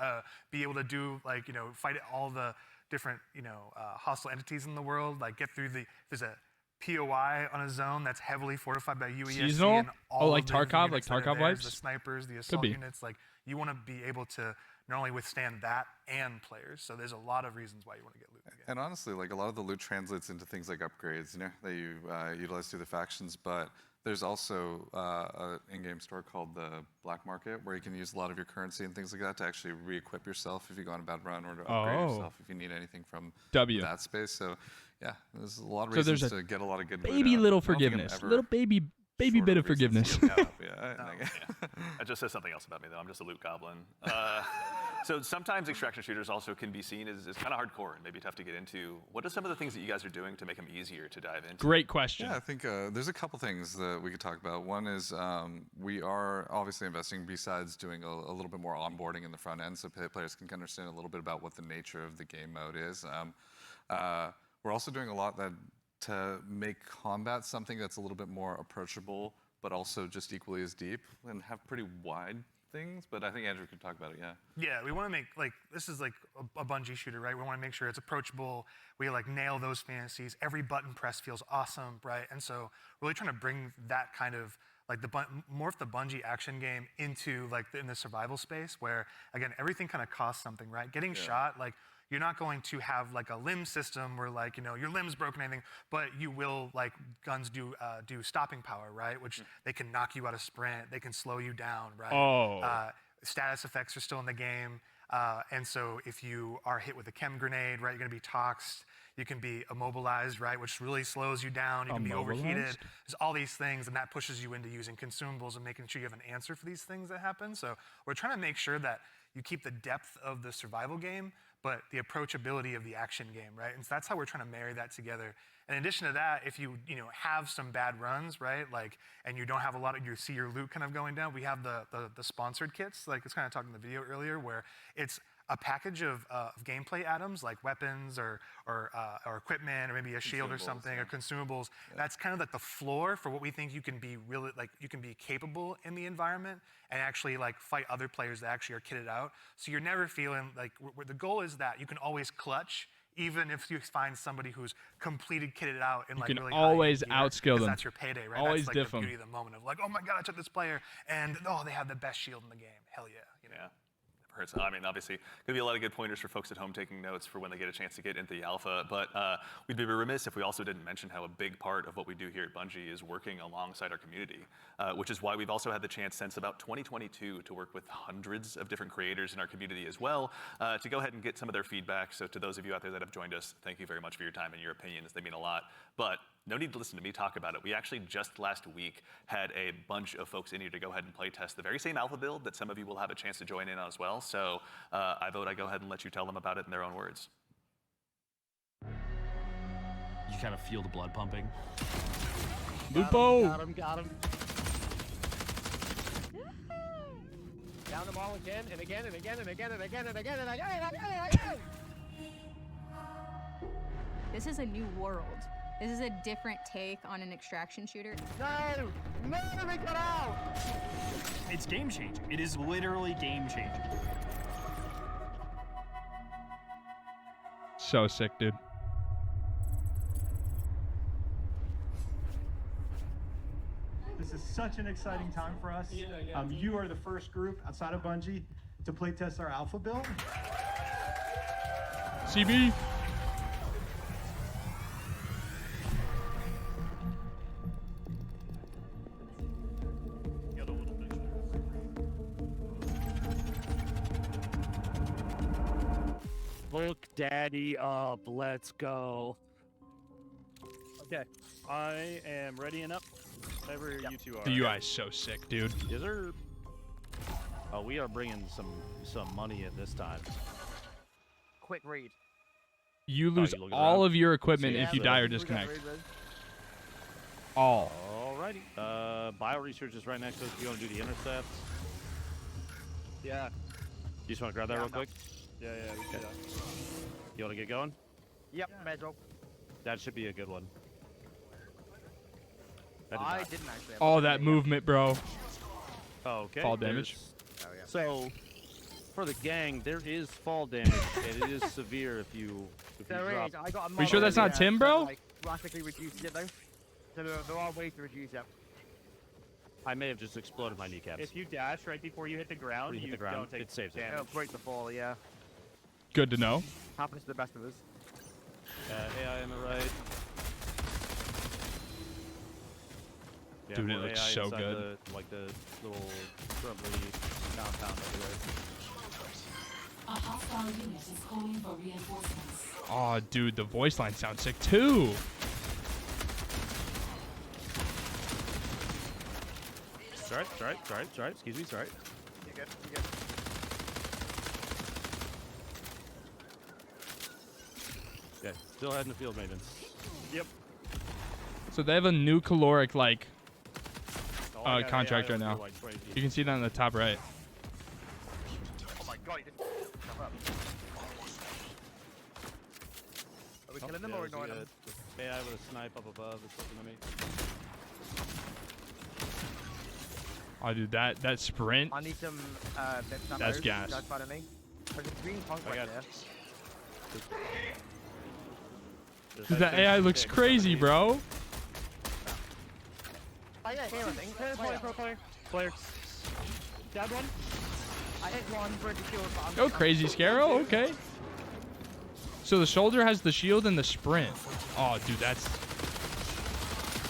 be able to do fight all the different, hostile entities in the world, like get through there's a POI on a zone that's heavily fortified by UESC. Seasonal? And all like of the Tarkov, units like that are Tarkov there, vibes? the snipers, the assault units, like you want to be able to not only withstand that and players. So there's a lot of reasons why you want to get loot in the game. And honestly, like a lot of the loot translates into things like upgrades, that you utilize through the factions. But there's also an in-game store called the Black Market, where you can use a lot of your currency and things like that to actually re-equip yourself if you go on a bad run, or to upgrade yourself if you need anything from that space. So yeah, there's a lot of reasons to get a lot of good loot out. Little forgiveness, little baby bit of forgiveness. That just says something else about me, though. I'm just a loot goblin. So sometimes extraction shooters also can be seen as kind of hardcore and maybe tough to get into. What are some of the things that you guys are doing to make them easier to dive into? Great question. Yeah, I think there's a couple things that we could talk about. One is we are obviously investing, besides doing a little bit more onboarding in the front end, so players can understand a little bit about what the nature of the game mode is. We're also doing a lot to make combat something that's a little bit more approachable, but also just equally as deep and have pretty wide things. But I think Andrew could talk about it, Yeah, we want to make, this is like a Bungie shooter, right? We want to make sure it's approachable. We nail those fantasies. Every button press feels awesome, right? And so really trying to bring that kind of, morph the Bungie action game into in the survival space where, again, everything kind of costs something, right? Getting shot, you're not going to have a limb system where your limb's broken or anything, but you will, guns do stopping power, right? Which they can knock you out of sprint, they can slow you down, right? Status effects are still in the game. And so if you are hit with a chem grenade, right, you're gonna be toxed. You can be immobilized, right, which really slows you down. You can be overheated. There's all these things, and that pushes you into using consumables and making sure you have an answer for these things that happen. So we're trying to make sure that you keep the depth of the survival game, but the approachability of the action game, right? And so that's how we're trying to marry that together. And in addition to that, if you have some bad runs, right, and you don't have a lot of, you see your loot kind of going down, we have the sponsored kits, it's kind of talking in the video earlier, where it's a package of gameplay items like weapons or equipment or maybe a shield or something or consumables. That's kind of the floor for what we think you can be really you can be capable in the environment and actually fight other players that actually are kitted out. So you're never feeling the goal is that you can always clutch. Even if you find somebody who's completed kitted out and you can really always gear, outskill them. That's your payday, right? Always that's diff the them. beauty of the moment of oh my god, I took this player and they have the best shield in the game. Hell yeah. Yeah. Hurts. I mean, obviously, going to be a lot of good pointers for folks at home taking notes for when they get a chance to get into the alpha. But we'd be remiss if we also didn't mention how a big part of what we do here at Bungie is working alongside our community, which is why we've also had the chance since about 2022 to work with hundreds of different creators in our community as well, to go ahead and get some of their feedback. So to those of you out there that have joined us, thank you very much for your time and your opinions. They mean a lot. But no need to listen to me talk about it. We actually just last week had a bunch of folks in here to go ahead and play test the very same alpha build that some of you will have a chance to join in on as well. So I vote I go ahead and let you tell them about it in their own words. You kind of feel the blood pumping. Lupo! Got him. Down them all again and again and again and again and again and again and again and again and again. This is a new world. This is a different take on an extraction shooter. No, let me get out! It's game changing. It is literally game changing. So sick, dude. This is such an exciting time for us. You are the first group outside of Bungie to playtest our alpha build. CB. Look daddy up. Let's go. Okay. I am ready and up. Whatever you two are. The UI is so sick, dude. Is there... Oh, we are bringing some money in this time. Quick read. You lose you look all around. of your equipment Yeah, if you so- die or disconnect. All. Alrighty. Bio research is right next to us. You want to do the intercepts? Yeah. You just want to grab that real quick? Yeah, we can do that. You want to get going? Yep, medal. That should be a good one. I didn't actually. Have All that movement, bro. Oh, okay. Fall damage. So, for the gang, there is fall damage, and it is severe if you There drop. is. I got a Are you sure that's not Tim, bro? Like, drastically reduces it though. So there are ways to reduce it. I may have just exploded my kneecaps. If you dash right before you hit the ground, you don't take it saves it. It'll break the fall, yeah. Good to know. Happens to the best of us. AI on the right. Yeah, Dude, it more looks AI so inside good. The little shrubbery compound over there. A hostile unit is calling for reinforcements. Oh, dude, the voice line sounds sick too. Sorry. Excuse me, sorry. You good? You good? Okay, still heading to field maintenance. Yep. So they have a new caloric like I got contract AI right now. over like 20 feet. You can see that on the top right. Oh my god, he didn't jump up. Are we killing them or ignoring them? AI with a snipe up above is looking at me. Oh, dude, that sprint. I need some bits of That's ammo. gas. That's fine to me. There's a green punk I right got there. Dude, that AI looks crazy, bro. Oh yeah, here I think. Player. Down one. I hit one for the shield, but I'm Go crazy, Scarrow. Okay. So the shoulder has the shield and the sprint. Oh, dude, that's.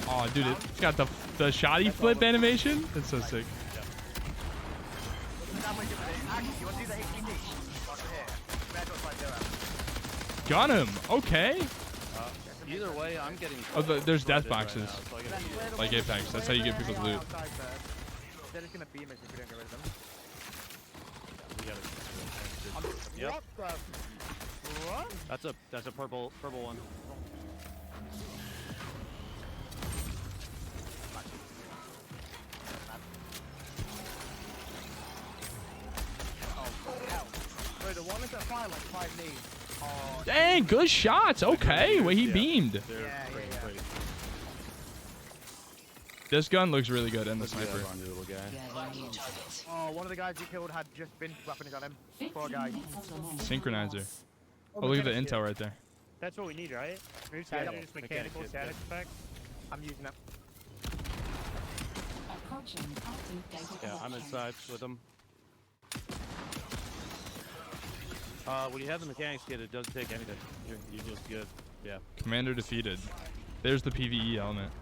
Oh, dude, it's got the shoddy flip animation. That's so sick. Actually, you want to do the HPD? Over here. Red looks like they're Got him. Okay. Either way, I'm getting. Oh, there's death flooded right boxes. now, so I gotta- Like Apex. That's how you get people's loot. They're just gonna beam us if we don't get rid of them. We gotta- Yep. What the? What? That's a purple one. Wait, the one is at fire like 5 knees. Oh, Dang, good shots. Okay, wait, he beamed. They're freaking great. This gun looks really good, and the Look at that sniper. blonde little guy. oh, one of the guys you killed had just been weapons on him. Poor guy. Synchronizer. Oh, look at the intel right there. That's what we need, right? We're just getting just mechanical static effects. I'm using it. Approaching active data Yeah, I'm collection. inside with them. When you have the mechanics kit, it doesn't take anything. You look good. Yeah. Commander defeated. There's the PvE element.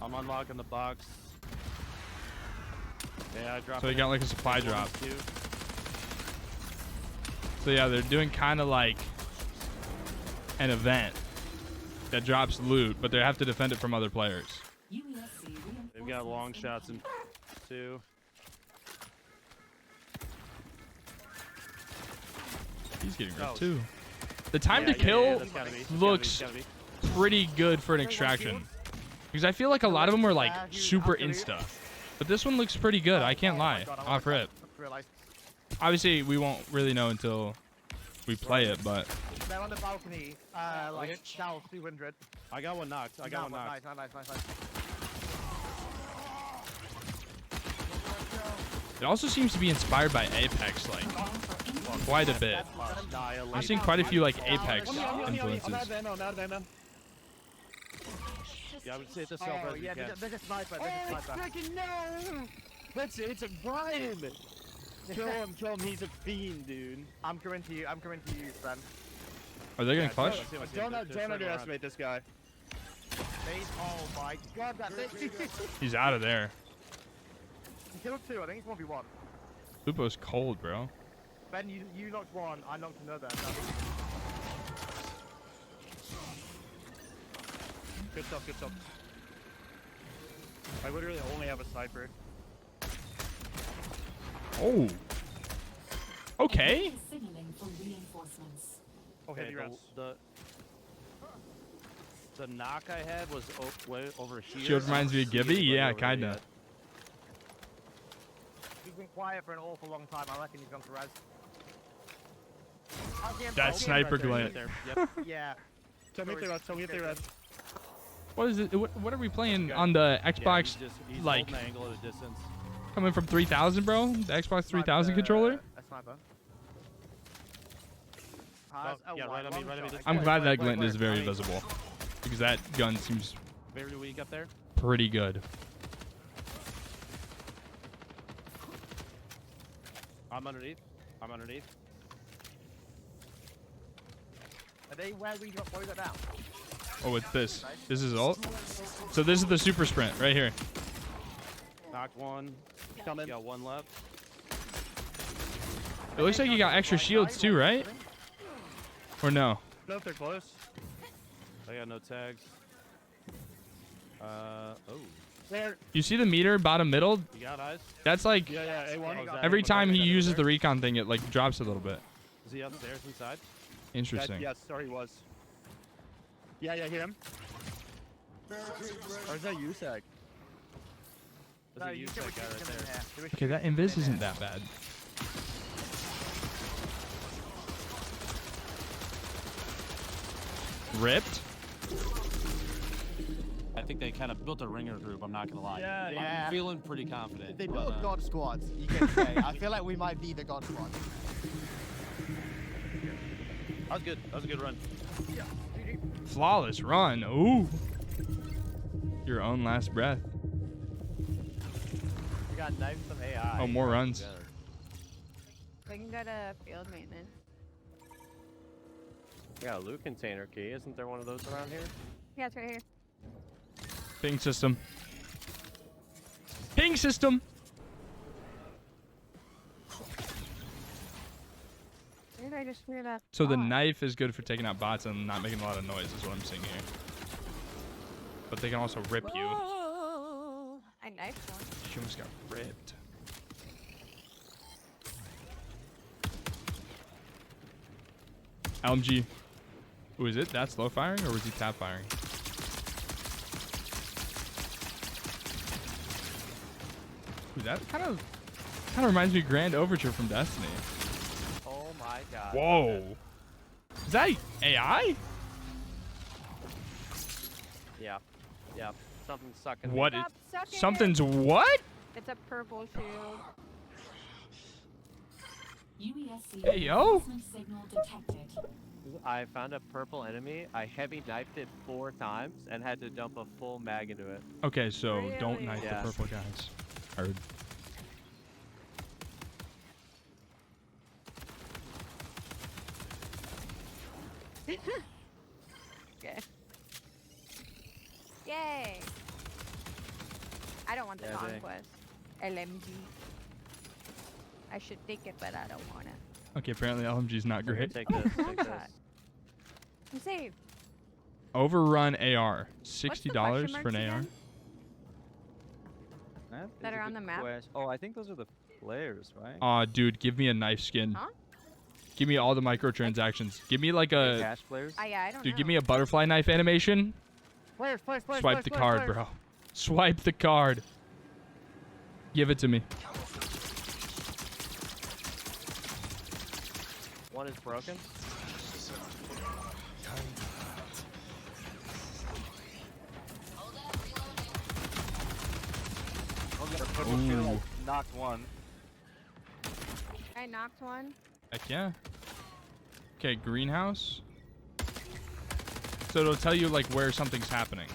I'm unlocking the box. Yeah, I dropped. So he got like a supply There's drop. one, two. So yeah, they're doing kind of like an event that drops loot, but they have to defend it from other players. They've got long shots in two. He's getting ripped Oh. too. The time to Yeah, kill that's gotta be. That's looks gotta be. pretty good for an extraction. Because I feel like a lot of them are like super insta. But this one looks pretty good, I can't lie. Off rip. Obviously, we won't really know until we play it, but They're on the balcony, like south 200. I got one knocked. I got one knocked. Nice. it also seems to be inspired by Apex. Like, quite a bit. I'm seeing quite a few like Apex influences. Yeah, I would say it's a Oh, yeah, there's a sniper. There's a sniper. Freaking no! It's a Brian! Kill him, he's a fiend, dude. I'm coming to you, friend. Are they getting clutch? Don't underestimate this guy. Oh my god, that thing. He's out of there. He killed 2, I think it's 1v1. Lupo's cold, bro. Ben, you knocked 1, I knocked another. Good stuff, good stuff. I literally only have a sniper. Oh. Okay. Signaling for reinforcements. Oh, heavy rounds. The knock I had was way over here. Shield reminds me of Gibby? Yeah, kinda. He's been quiet for an awful long time. I reckon he's gone to res. That sniper glint. Yep. Yeah. Tell me if they res. What is it? What are we playing on the Xbox? He's Like holding the angle at a distance. coming from 3000, bro? The Xbox 3000 controller? A sniper. Yeah, right on me, right on me. I'm glad that glint is very visible because that gun seems Very weak up there. pretty good. I'm underneath. Are they where we got down? Oh, it's this. This is ult. So this is the super sprint right here. Knocked one. Coming. Got one left. It looks like you got extra shields too, right? Or no? No, if they're close. I got no tags. Oh. There. You see the meter bottom middle? You got eyes? That's like Yeah, A1. every time he uses the recon thing, it like drops a little bit. Is he upstairs inside? Interesting. Yes, sorry, he was. Yeah, hear him. Or is that USAC? There's a USAC guy right there. Okay, that invis isn't that bad. Ripped. I think they kind of built a ringer group, I'm not going to lie. Yeah. I'm feeling pretty confident. If they built a god squad, you can say. I feel like we might be the god squad. That was good. That was a good run. Flawless run. Ooh. Your own last breath. We got knives from AI. Oh, more runs. We can go to field maintenance. Yeah, loot container key. Isn't there one of those around here? Yeah, it's right here. Ping system. Ping system. Where did I just hear that? So the knife is good for taking out bots and not making a lot of noise is what I'm seeing here. But they can also rip you. Oh, I knifed one. She almost got ripped. LMG. Who is it? That slow firing or was he tap firing? Ooh, that kind of reminds me of Grand Overture from Destiny. Oh my god. Whoa. Is that AI? Yeah. Something's sucking. What Stop sucking something's what? It's a purple shield. UESC Hey, yo. reinforcement signal detected. I found a purple enemy. I heavy knifed it 4 times and had to dump a full mag into it. Okay, so don't Really? knife Yeah. the purple guys. Heard. Okay. Yay! I don't want the Yeah, they- conquest. LMG. I should take it, but I don't want it. Okay, apparently LMG's not great. Take this. Take One this. shot. I'm saved. Overrun AR. What's the $60 question for an marks AR. again? That are on the map? Oh, I think those are the flares, right? Aw, dude, give me a knife skin. Huh? Give me all the microtransactions. Give me like a... Cash flares? Yeah, I don't Dude, know. give me a butterfly knife animation. Flares. Swipe the card, bro. Swipe the card. Give it to me. One is broken. Ooh. Knocked one. I knocked one. Heck yeah. Okay, greenhouse. So it'll tell you like where something's happening.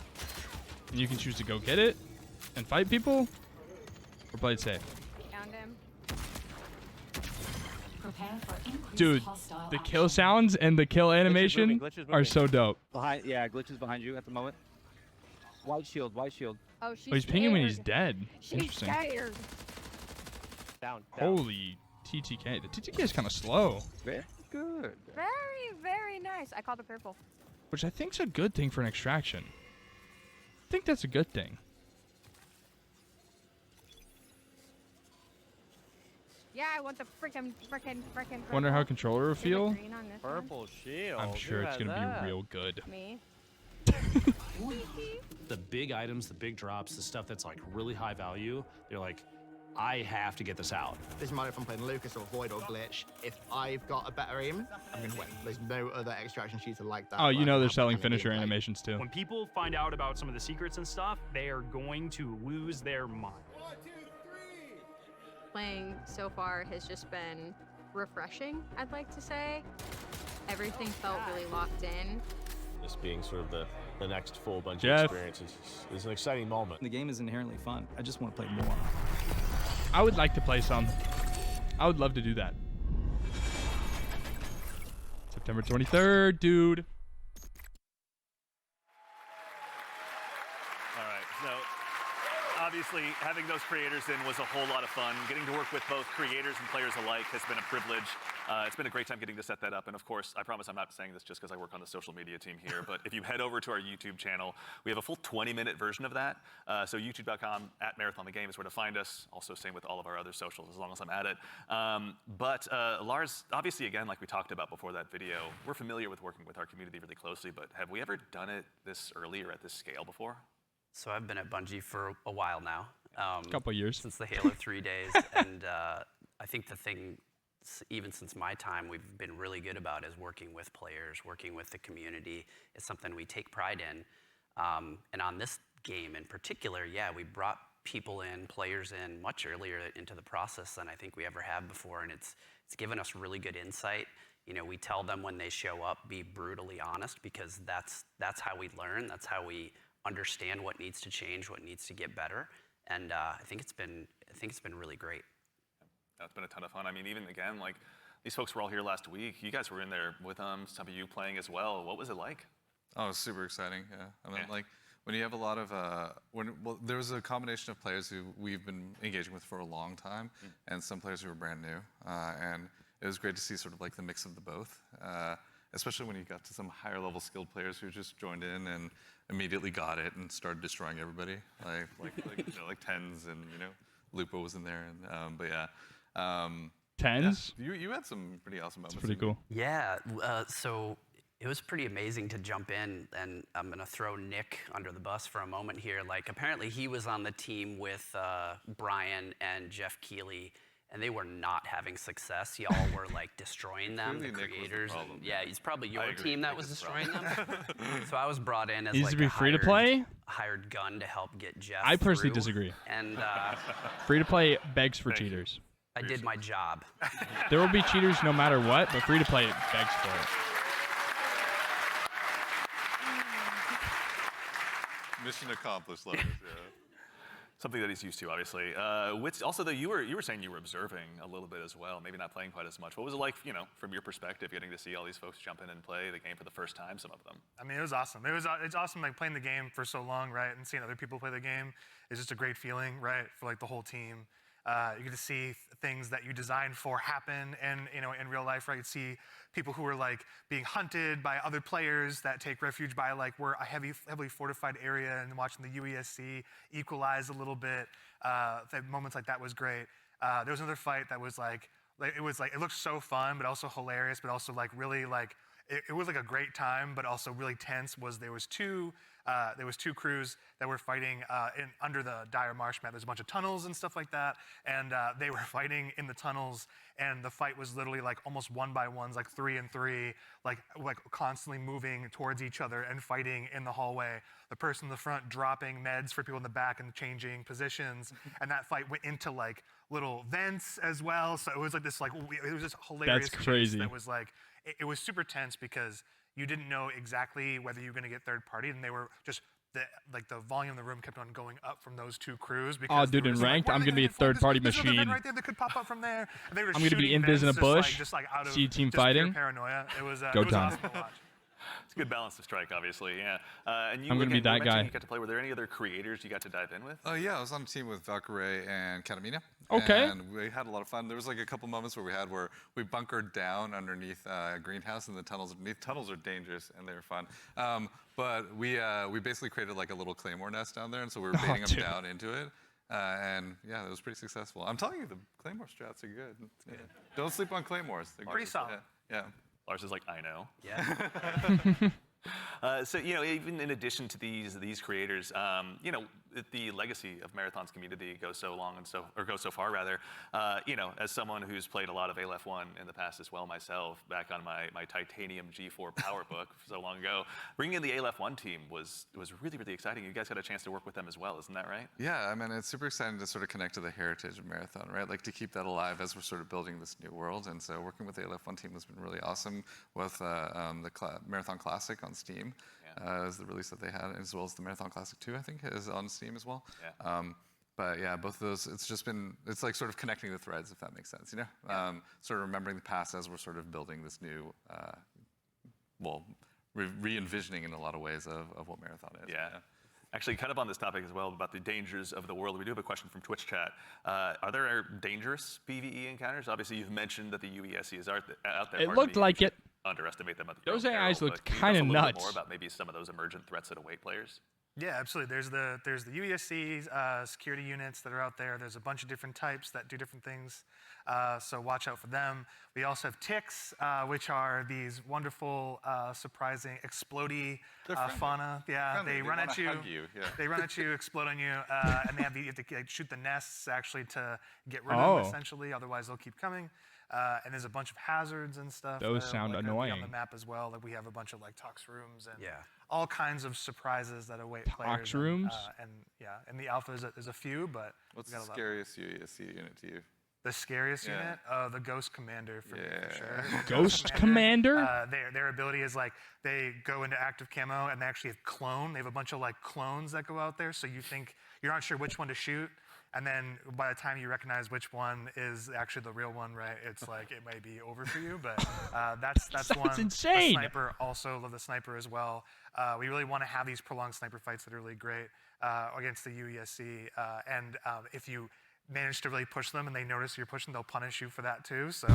And you can choose to go get it and fight people or play it safe. Found him. Prepare for increased Dude, hostile the action. kill sounds and the kill animation glitches are moving. so dope. Behind, yeah, glitches behind you at the moment. White shield, white shield. Oh, she's Oh, he's pinging when he's scared. dead. She's Interesting. scared. Down. Holy TTK. The TTK is kind of slow, Very good. Very, very nice. I called the purple. which I think's a good thing for an extraction. I think that's a good thing. Yeah, I want the frickin'. Wonder how controller will feel. Purple shield. I'm sure Who it's has gonna that? be real good. Me. The big items, the big drops, the stuff that's like really high value, they're like, I have to get this out. Doesn't matter if I'm playing Lucas or Void or Glitch. If I've got a better aim, I'm gonna win. There's no other extraction shooter like that. Oh, you where know I they're have selling that kind of finisher gameplay. animations too. When people find out about some of the secrets and stuff, they are going to lose their mind. Playing so far has just been refreshing, I'd like to say. Everything felt really locked in. This being sort of the next full Bungie Jeff. experience is an exciting moment. The game is inherently fun. I just want to play more. I would like to play some. I would love to do that. September 23rd, dude. All right, so obviously having those creators in was a whole lot of fun. Getting to work with both creators and players alike has been a privilege. It's been a great time getting to set that up. And of course, I promise I'm not saying this just because I work on the social media team here, but if you head over to our YouTube channel, we have a full 20-minute version of that. So youtube.com @marathonthegame is where to find us. Also same with all of our other socials as long as I'm at it. But Lars, obviously again, like we talked about before that video, we're familiar with working with our community really closely, but have we ever done it this early or at this scale before? So I've been at Bungie for a while now. Couple years. Since the Halo 3 days. And I think the thing, even since my time, we've been really good about is working with players, working with the community. It's something we take pride in. And on this game in particular, yeah, we brought people in, players in much earlier into the process than I think we ever have before. And it's given us really good insight. You know, we tell them when they show up, be brutally honest, because that's how we learn. That's how we understand what needs to change, what needs to get better. And I think it's been really great. It's been a ton of fun. I mean, even again, like these folks were all here last week. You guys were in there with them, some of you playing as well. What was it like? Oh, it was super exciting. Yeah, I mean, like when you have a lot of there was a combination of players who we've been engaging with for a long time, and some players who were brand new, and it was great to see sort of like the mix of the both. Especially when you got to some higher level skilled players who just joined in and immediately got it and started destroying everybody, like Tens and Lupo was in there, and but yeah. Tens? Yeah, you had some pretty awesome moments. It's pretty cool. Yeah, so it was pretty amazing to jump in, and I'm gonna throw Nick under the bus for a moment here. Like apparently he was on the team with Brian and Jeff Keighley, and they were not having success. Y'all were like destroying them, the creators. And, yeah, it's probably your team that was destroying them. So I was brought in as Needs like to be free to play. Hired gun to help get Jeff. I personally through. disagree. And free to play begs for cheaters. I did my job. There will be cheaters no matter what, but free to play begs for it. Mission accomplished, Lars. Yeah. Something that he's used to, obviously. Also, though, you were saying you were observing a little bit as well, maybe not playing quite as much. What was it like, from your perspective, getting to see all these folks jump in and play the game for the first time? Some of them. I mean, it was awesome. It's awesome, like playing the game for so long, right? And seeing other people play the game is just a great feeling, right? For like the whole team. You get to see things that you designed for happen, and in real life, right? You see people who are like being hunted by other players that take refuge by like we're a heavily fortified area, and watching the UESC equalize a little bit. Moments like that was great. There was another fight that was like it looked so fun, but also hilarious, but also like really like it was like a great time, but also really tense. There was two there was 2 crews that were fighting under the dire marsh map. There's a bunch of tunnels and stuff like that, and they were fighting in the tunnels, and the fight was literally like almost 1 by 1s, like 3 and 3, like constantly moving towards each other and fighting in the hallway. The person in the front dropping meds for people in the back and changing positions, and that fight went into like little vents as well. So it was like this, like it was just hilarious. That's crazy. That was like it was super tense because you didn't know exactly whether you were going to get third party, and they were just the volume in the room kept on going up from those 2 crews. Because Oh, dude, in ranked, I'm gonna be a third-party machine. Right there that could pop up from there. And they were I'm gonna be shooting invis in a vents bush. just like out of See team just pure fighting. paranoia. It was Go it was time. awesome to watch. It's a good balance to strike, obviously, yeah. And you, I'm gonna be again, that you mentioned guy. You got to play. Were there any other creators you got to dive in with? Oh yeah, I was on a team with Valkyrie and Katamina. Okay. And we had a lot of fun. There was like a couple moments where we bunkered down underneath a greenhouse in the tunnels underneath. Tunnels are dangerous and they were fun. But we basically created like a little claymore nest down there, and so we were baiting them down into it. And yeah, it was pretty successful. I'm telling you, the claymore strats are good. Yeah. Don't sleep on claymores. They're Pretty good. solid. Yeah. Lars is like, I know. Yeah. So even in addition to these creators, the legacy of Marathon's community goes so long goes so far rather. As someone who's played a lot of Aleph 1 in the past as well myself, back on my Titanium G4 PowerBook so long ago, bringing in the Aleph 1 team was really, really exciting. You guys had a chance to work with them as well, isn't that right? Yeah, I mean, it's super exciting to sort of connect to the heritage of Marathon, right? Like to keep that alive as we're sort of building this new world. And so working with the Aleph 1 team has been really awesome with the Marathon Classic on Steam. Is the release that they had, as well as the Marathon Classic 2, I think, is on Steam as well. Yeah. But yeah, both of those, it's like sort of connecting the threads, if that makes sense, sort of remembering the past as we're sort of building this new, re-envisioning in a lot of ways of what Marathon is. Yeah. Actually, kind of on this topic as well, about the dangers of the world, we do have a question from Twitch chat. Are there dangerous PvE encounters? Obviously, you've mentioned that the UESC is out there. It looked like it. Underestimate them at the Those peril, AIs looked but can you kind tell of us a little bit nuts. more about maybe some of those emergent threats that await players? Yeah, absolutely. There's the UESC security units that are out there. There's a bunch of different types that do different things. So watch out for them. We also have ticks, which are these wonderful, surprising, explodey fauna. Yeah, they run at you. Yeah. They run at you, explode on you, and you have to shoot the nests actually to get rid of them essentially. Otherwise, they'll keep coming. And there's a bunch of hazards and stuff. Those sound annoying. On the map as well. Like we have a bunch of like tox rooms and all kinds of surprises that await players. Tox rooms? And the alpha is a few, but what's the scariest UESC unit to you? The scariest unit? The Ghost Commander for me, for sure. Ghost Commander? Their ability is like they go into active camo and they actually have clone. They have a bunch of like clones that go out there, so you think you're not sure which one to shoot. And then by the time you recognize which one is actually the real one, right? It's like it may be over for you, but that's one. That's insane. The sniper, also love the sniper as well. We really want to have these prolonged sniper fights that are really great against the UESC. And if you manage to really push them and they notice you're pushing, they'll punish you for that too. So,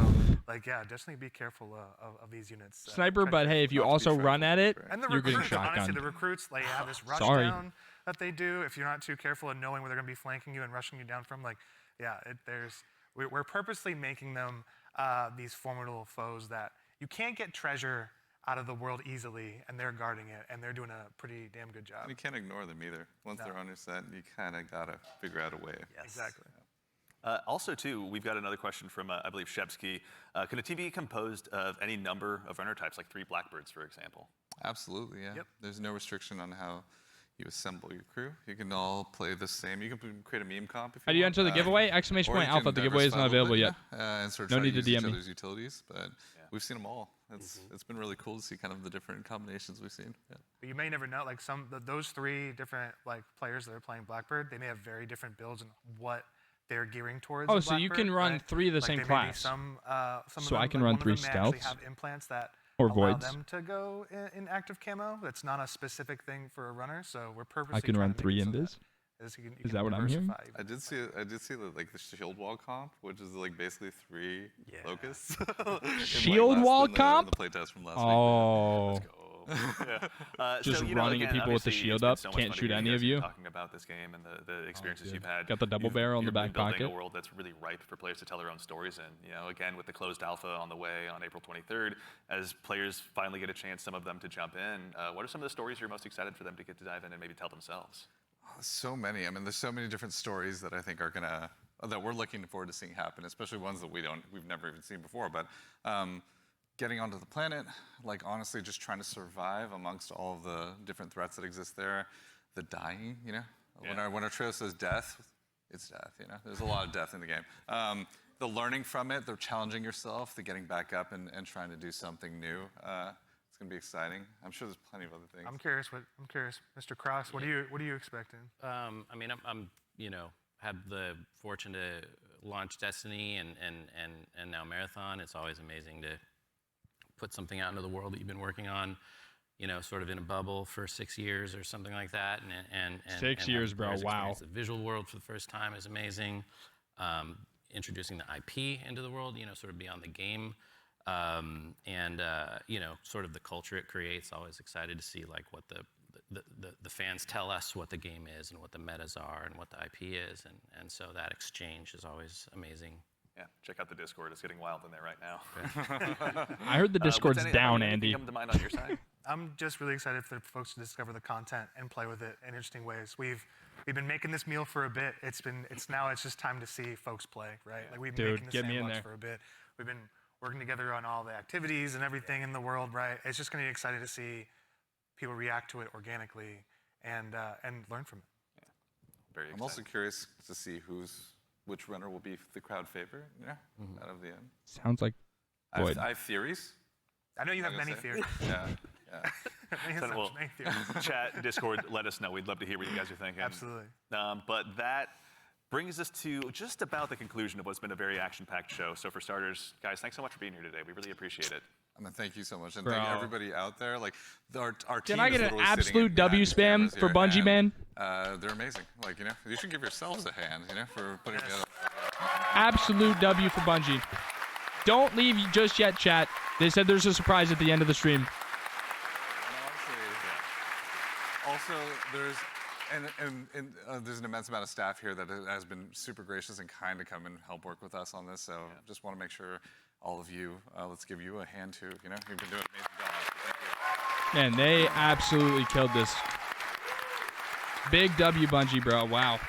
definitely be careful of these units. Sniper, but hey, if you also run at it, and the you're getting recruits, honestly, shotgunned. the recruits, they have this rush down that they do. If you're not too careful in knowing where they're going to be flanking you and rushing you down from, we're purposely making them these formidable foes that you can't get treasure out of the world easily, and they're guarding it, and they're doing a pretty damn good job. And you can't ignore them either. Once they're on your set, you kind of got to figure out a way. Yes. Exactly. Also, too, we've got another question from, I believe, Shebsky. Can a team be composed of any number of runner types, like 3 Blackbirds, for example? Absolutely, yeah. Yep. There's no restriction on how you assemble your crew. You can all play the same. You can create a meme comp if you How do you want. enter the giveaway? Exclamation Or point you alpha. can The giveaway is not diversify a little available bit, yet. and sort of No try need to use DM each me. other's utilities, but we've seen them all. It's been really cool to see kind of the different combinations we've seen. Yeah. But you may never know, like those 3 different players that are playing Blackbird, they may have very different builds and what they're gearing towards. Oh, with so you can Blackbird, run right? 3 of the same there may be class. some So of I them, can like run one of 3 them may actually stealths? have implants that Or allow voids. them to go in active camo. That's not a specific thing for a runner, so we're purposely I can trying run to 3 make it so invis. Is that what I'm hearing? I did see the shield wall comp, which is like basically 3 locusts. Shield wall comp? The playtest from last week. week. Just so, running at people with the shield up. Can't shoot any of you. Talking about this game and the experiences you've had. Got the double barrel in the back building pocket. A world that's really ripe for players to tell their own stories in. Again, with the closed alpha on the way on April 23rd, as players finally get a chance, some of them to jump in. What are some of the stories you're most excited for them to get to dive in and maybe tell themselves? So many. I mean, there's so many different stories that I think are that we're looking forward to seeing happen, especially ones that we've never even seen before. But getting onto the planet, like honestly, just trying to survive amongst all of the different threats that exist there. The dying, when our trail says death, it's death. There's a lot of death in the game. The learning from it, the challenging yourself, the getting back up and trying to do something new. It's gonna be exciting. I'm sure there's plenty of other things. I'm curious, Mr. Cross. What are you expecting? I mean, I'm had the fortune to launch Destiny and now Marathon. It's always amazing to put something out into the world that you've been working on, sort of in a bubble for 6 years or something like that. And 6 years, bro. Wow. The visual world for the first time is amazing. Introducing the IP into the world, sort of beyond the game. Sort of the culture it creates. Always excited to see like what the fans tell us what the game is and what the metas are and what the IP is, and so that exchange is always amazing. Yeah, check out the Discord. It's getting wild in there right now. I heard the Discord's down, Andy. Come to mind on your side? I'm just really excited for folks to discover the content and play with it in interesting ways. We've been making this meal for a bit. It's just time to see folks play, right? Like we've been making the sandbox for a bit. We've been working together on all the activities and everything in the world, right? It's just going to be exciting to see people react to it organically and learn from it. Yeah. Very exciting. I'm also curious to see which runner will be the crowd favorite, out of the end. Sounds like Boyd. I have theories. I know you have many theories. Yeah. Many theories. Chat, Discord, let us know. We'd love to hear what you guys are thinking. Absolutely. But that brings us to just about the conclusion of what's been a very action-packed show. So for starters, guys, thanks so much for being here today. We really appreciate it. I mean, thank you so much, and thank everybody out there. Like our team. Can I get an absolute W spam for Bungie, man? They're amazing. Like you should give yourselves a hand, for putting together. Absolute W for Bungie. Don't leave just yet, chat. They said there's a surprise at the end of the stream. Also, there's there's an immense amount of staff here that has been super gracious and kind to come and help work with us on this. So just want to make sure all of you, let's give you a hand too. You've been doing an amazing job. So thank you. Man, they absolutely killed this. Big W, Bungie, bro. Wow.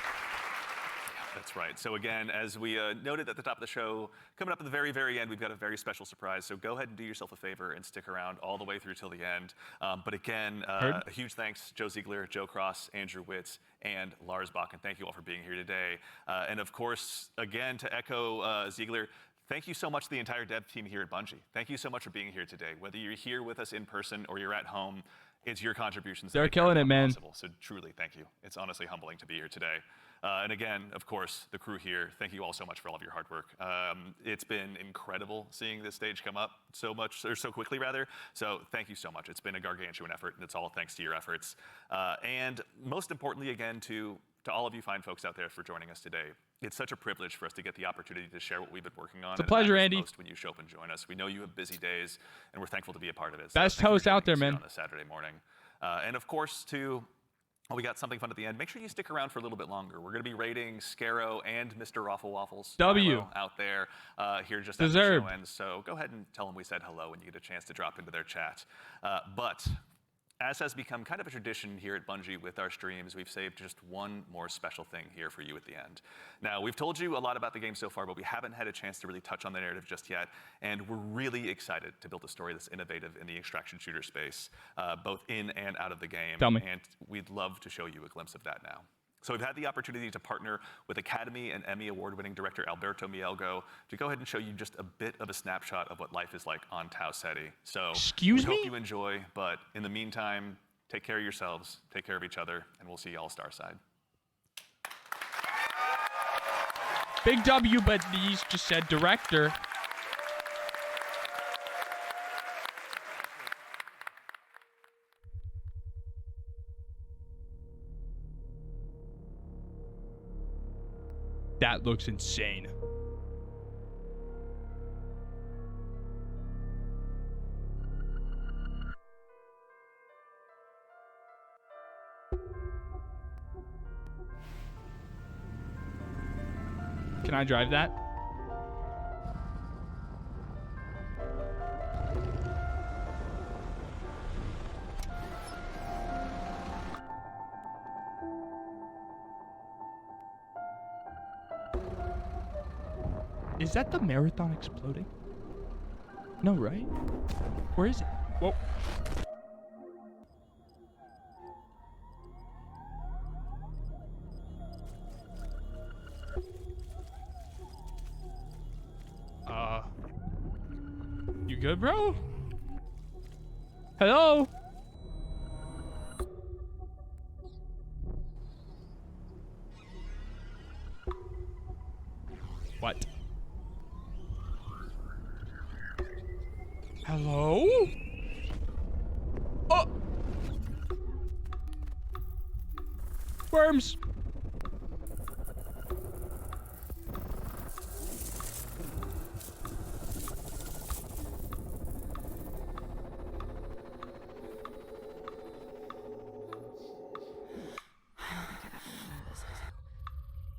That's right. So again, as we noted at the top of the show, coming up at the very, very end, we've got a very special surprise. So go ahead and do yourself a favor and stick around all the way through till the end. But again, a huge thanks, Joe Ziegler, Joe Cross, Andrew Witz, and Lars Bach. And thank you all for being here today. And of course, again, to echo Ziegler, thank you so much to the entire dev team here at Bungie. Thank you so much for being here today. Whether you're here with us in person or you're at home, it's your contributions. They're killing it, man. Possible. So truly, thank you. It's honestly humbling to be here today. And again, of course, the crew here, thank you all so much for all of your hard work. It's been incredible seeing this stage come up so quickly, rather. So thank you so much. It's been a gargantuan effort, and it's all thanks to your efforts. And most importantly, again, to all of you fine folks out there for joining us today. It's such a privilege for us to get the opportunity to share what we've been working on. It's a pleasure, Andy. Most when you show up and join us. We know you have busy days, and we're thankful to be a part of it. Best host out there, man. On a Saturday morning. And of course, we got something fun at the end. Make sure you stick around for a little bit longer. We're going to be rating Scarrow and Mr. Raffle Waffles out there here just after the show ends. So go ahead and tell them we said hello when you get a chance to drop into their chat. But as has become kind of a tradition here at Bungie with our streams, we've saved just one more special thing here for you at the end. Now, we've told you a lot about the game so far, but we haven't had a chance to really touch on the narrative just yet, and we're really excited to build a story that's innovative in the extraction shooter space, both in and out of the game. Tell me. And we'd love to show you a glimpse of that now. So we've had the opportunity to partner with Academy and Emmy Award-winning director Alberto Mielgo to go ahead and show you just a bit of a snapshot of what life is like on Tau Ceti. So we hope you enjoy, but in the meantime, take care of yourselves, take care of each other, and we'll see y'all Starside. Big W, but these just said director. That looks insane. Can I drive that? Is that the marathon exploding? No, right? Where is it? Whoa. You good, bro? Hello? What? Hello? Oh! Worms!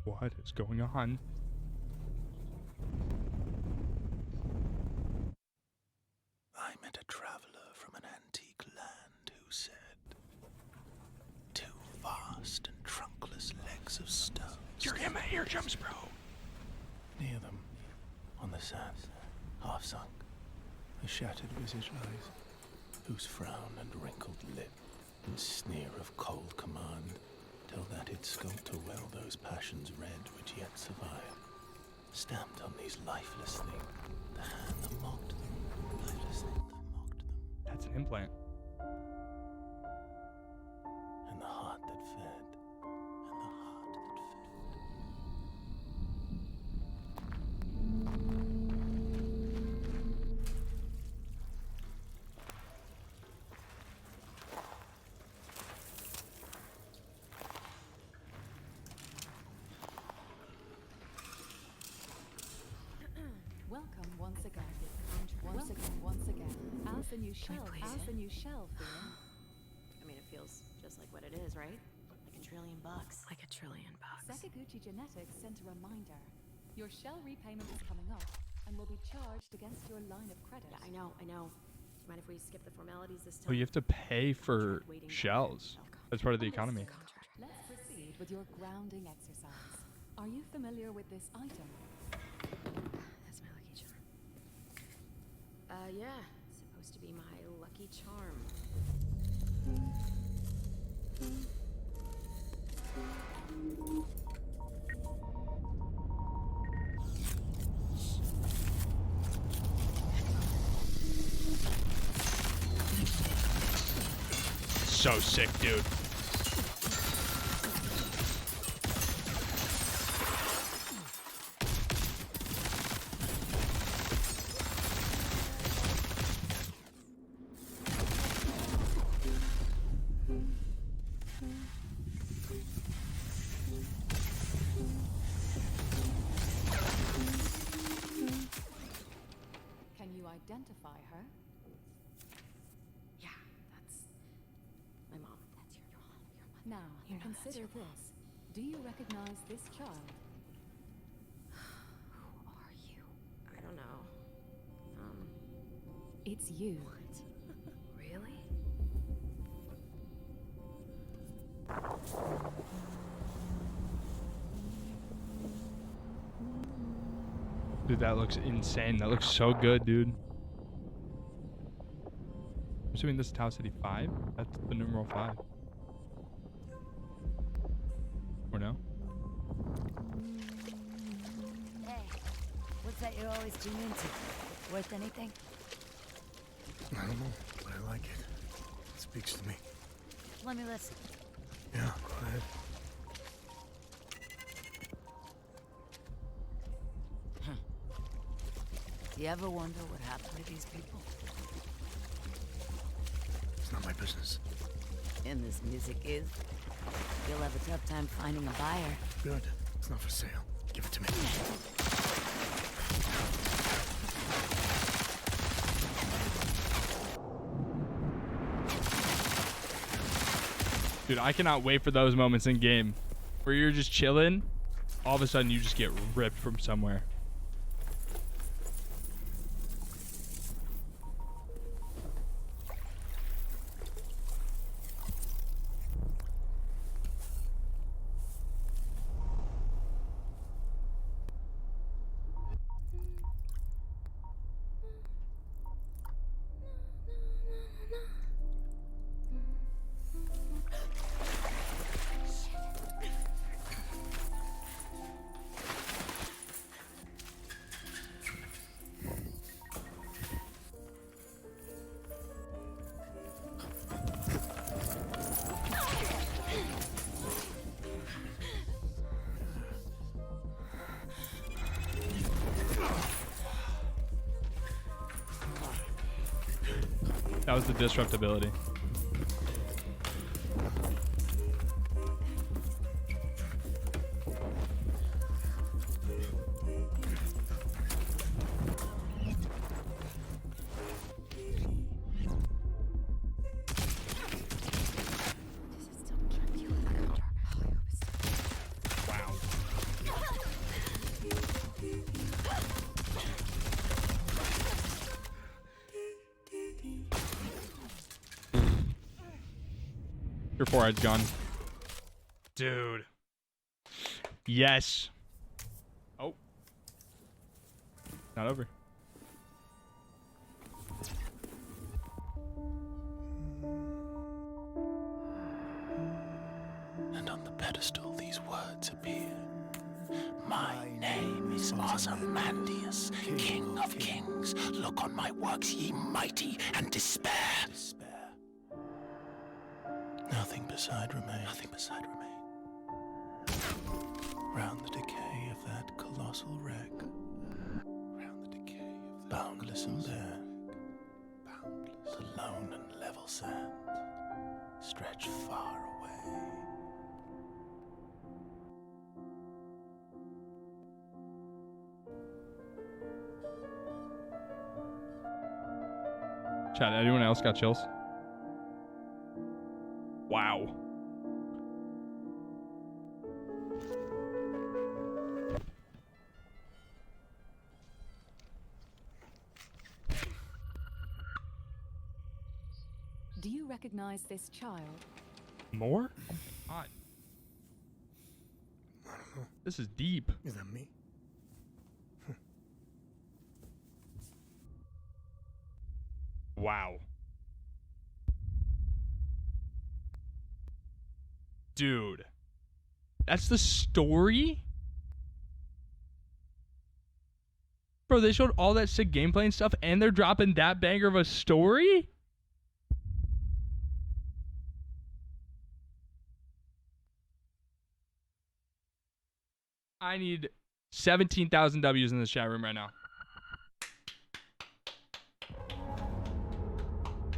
What is going on? I met a traveler from an antique land who said, two vast and trunkless legs of stone. You're in my eardrums, bro. Near them, on the sand, half sunk, a shattered visage lies, whose frown and wrinkled lip and sneer of cold command tell that it sculptor well those passions red which yet survive. Stamped on these lifeless things, the hand that mocked them, lifeless thing that mocked them. That's an implant. And the heart that fed, and the heart that fed. Welcome once again. Once again. As the new shell, feeling. I mean, it feels just like what it is, right? Like $1 trillion. Like $1 trillion. Sakaguchi Genetics sent a reminder. Your shell repayment is coming up and will be charged against your line of credit. Yeah, I know. Do you mind if we skip the formalities this time? Oh, you have to pay for shells. That's part of the economy. Let's proceed with your grounding exercise. Are you familiar with this item? That's my lucky charm. Yeah. Supposed to be my lucky charm. So sick, dude. Can you identify her? Yeah, that's my mom. That's your mom. Now, consider this. Do you recognize this child? Who are you? I don't know. It's you. What? Really? Dude, that looks insane. That looks so good, dude. I'm assuming this is Tau City 5? That's the numeral 5. Or no? Hey, what's that you always tune into? Worth anything? I don't know, but I like it. It speaks to me. Let me listen. Yeah, go ahead. Do you ever wonder what happened to these people? It's not my business. And this music is? You'll have a tough time finding a buyer. Good. It's not for sale. Give it to me. Dude, I cannot wait for those moments in game where you're just chilling. All of a sudden, you just get ripped from somewhere. That was the disruptability. Your forehead's gone. Dude. Yes. Oh. Not over. And on the pedestal these words appear. My name is Ozymandias, King of Kings. Look on my works, ye mighty, and despair. Nothing beside remain. Nothing beside remain. Round the decay of that colossal wreck. Round the decay of that boundless and bare. The lone and level sand stretch far away. Chat, anyone else got chills? Wow. Do you recognize this child? More? Oh my God. I don't know. This is deep. Is that me? Wow. Dude. That's the story? Bro, they showed all that sick gameplay and stuff, and they're dropping that banger of a story? I need 17,000 W's in this chat room right now.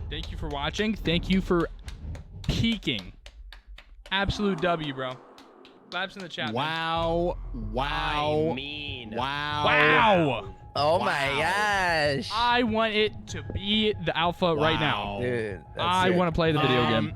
Thank you for watching. Thank you for peeking. Absolute W, bro. Claps in the chat. Wow. Man. Wow. I mean. Wow. Wow. Oh my gosh. I want it to be the alpha right now. Dude, I want to play the video game.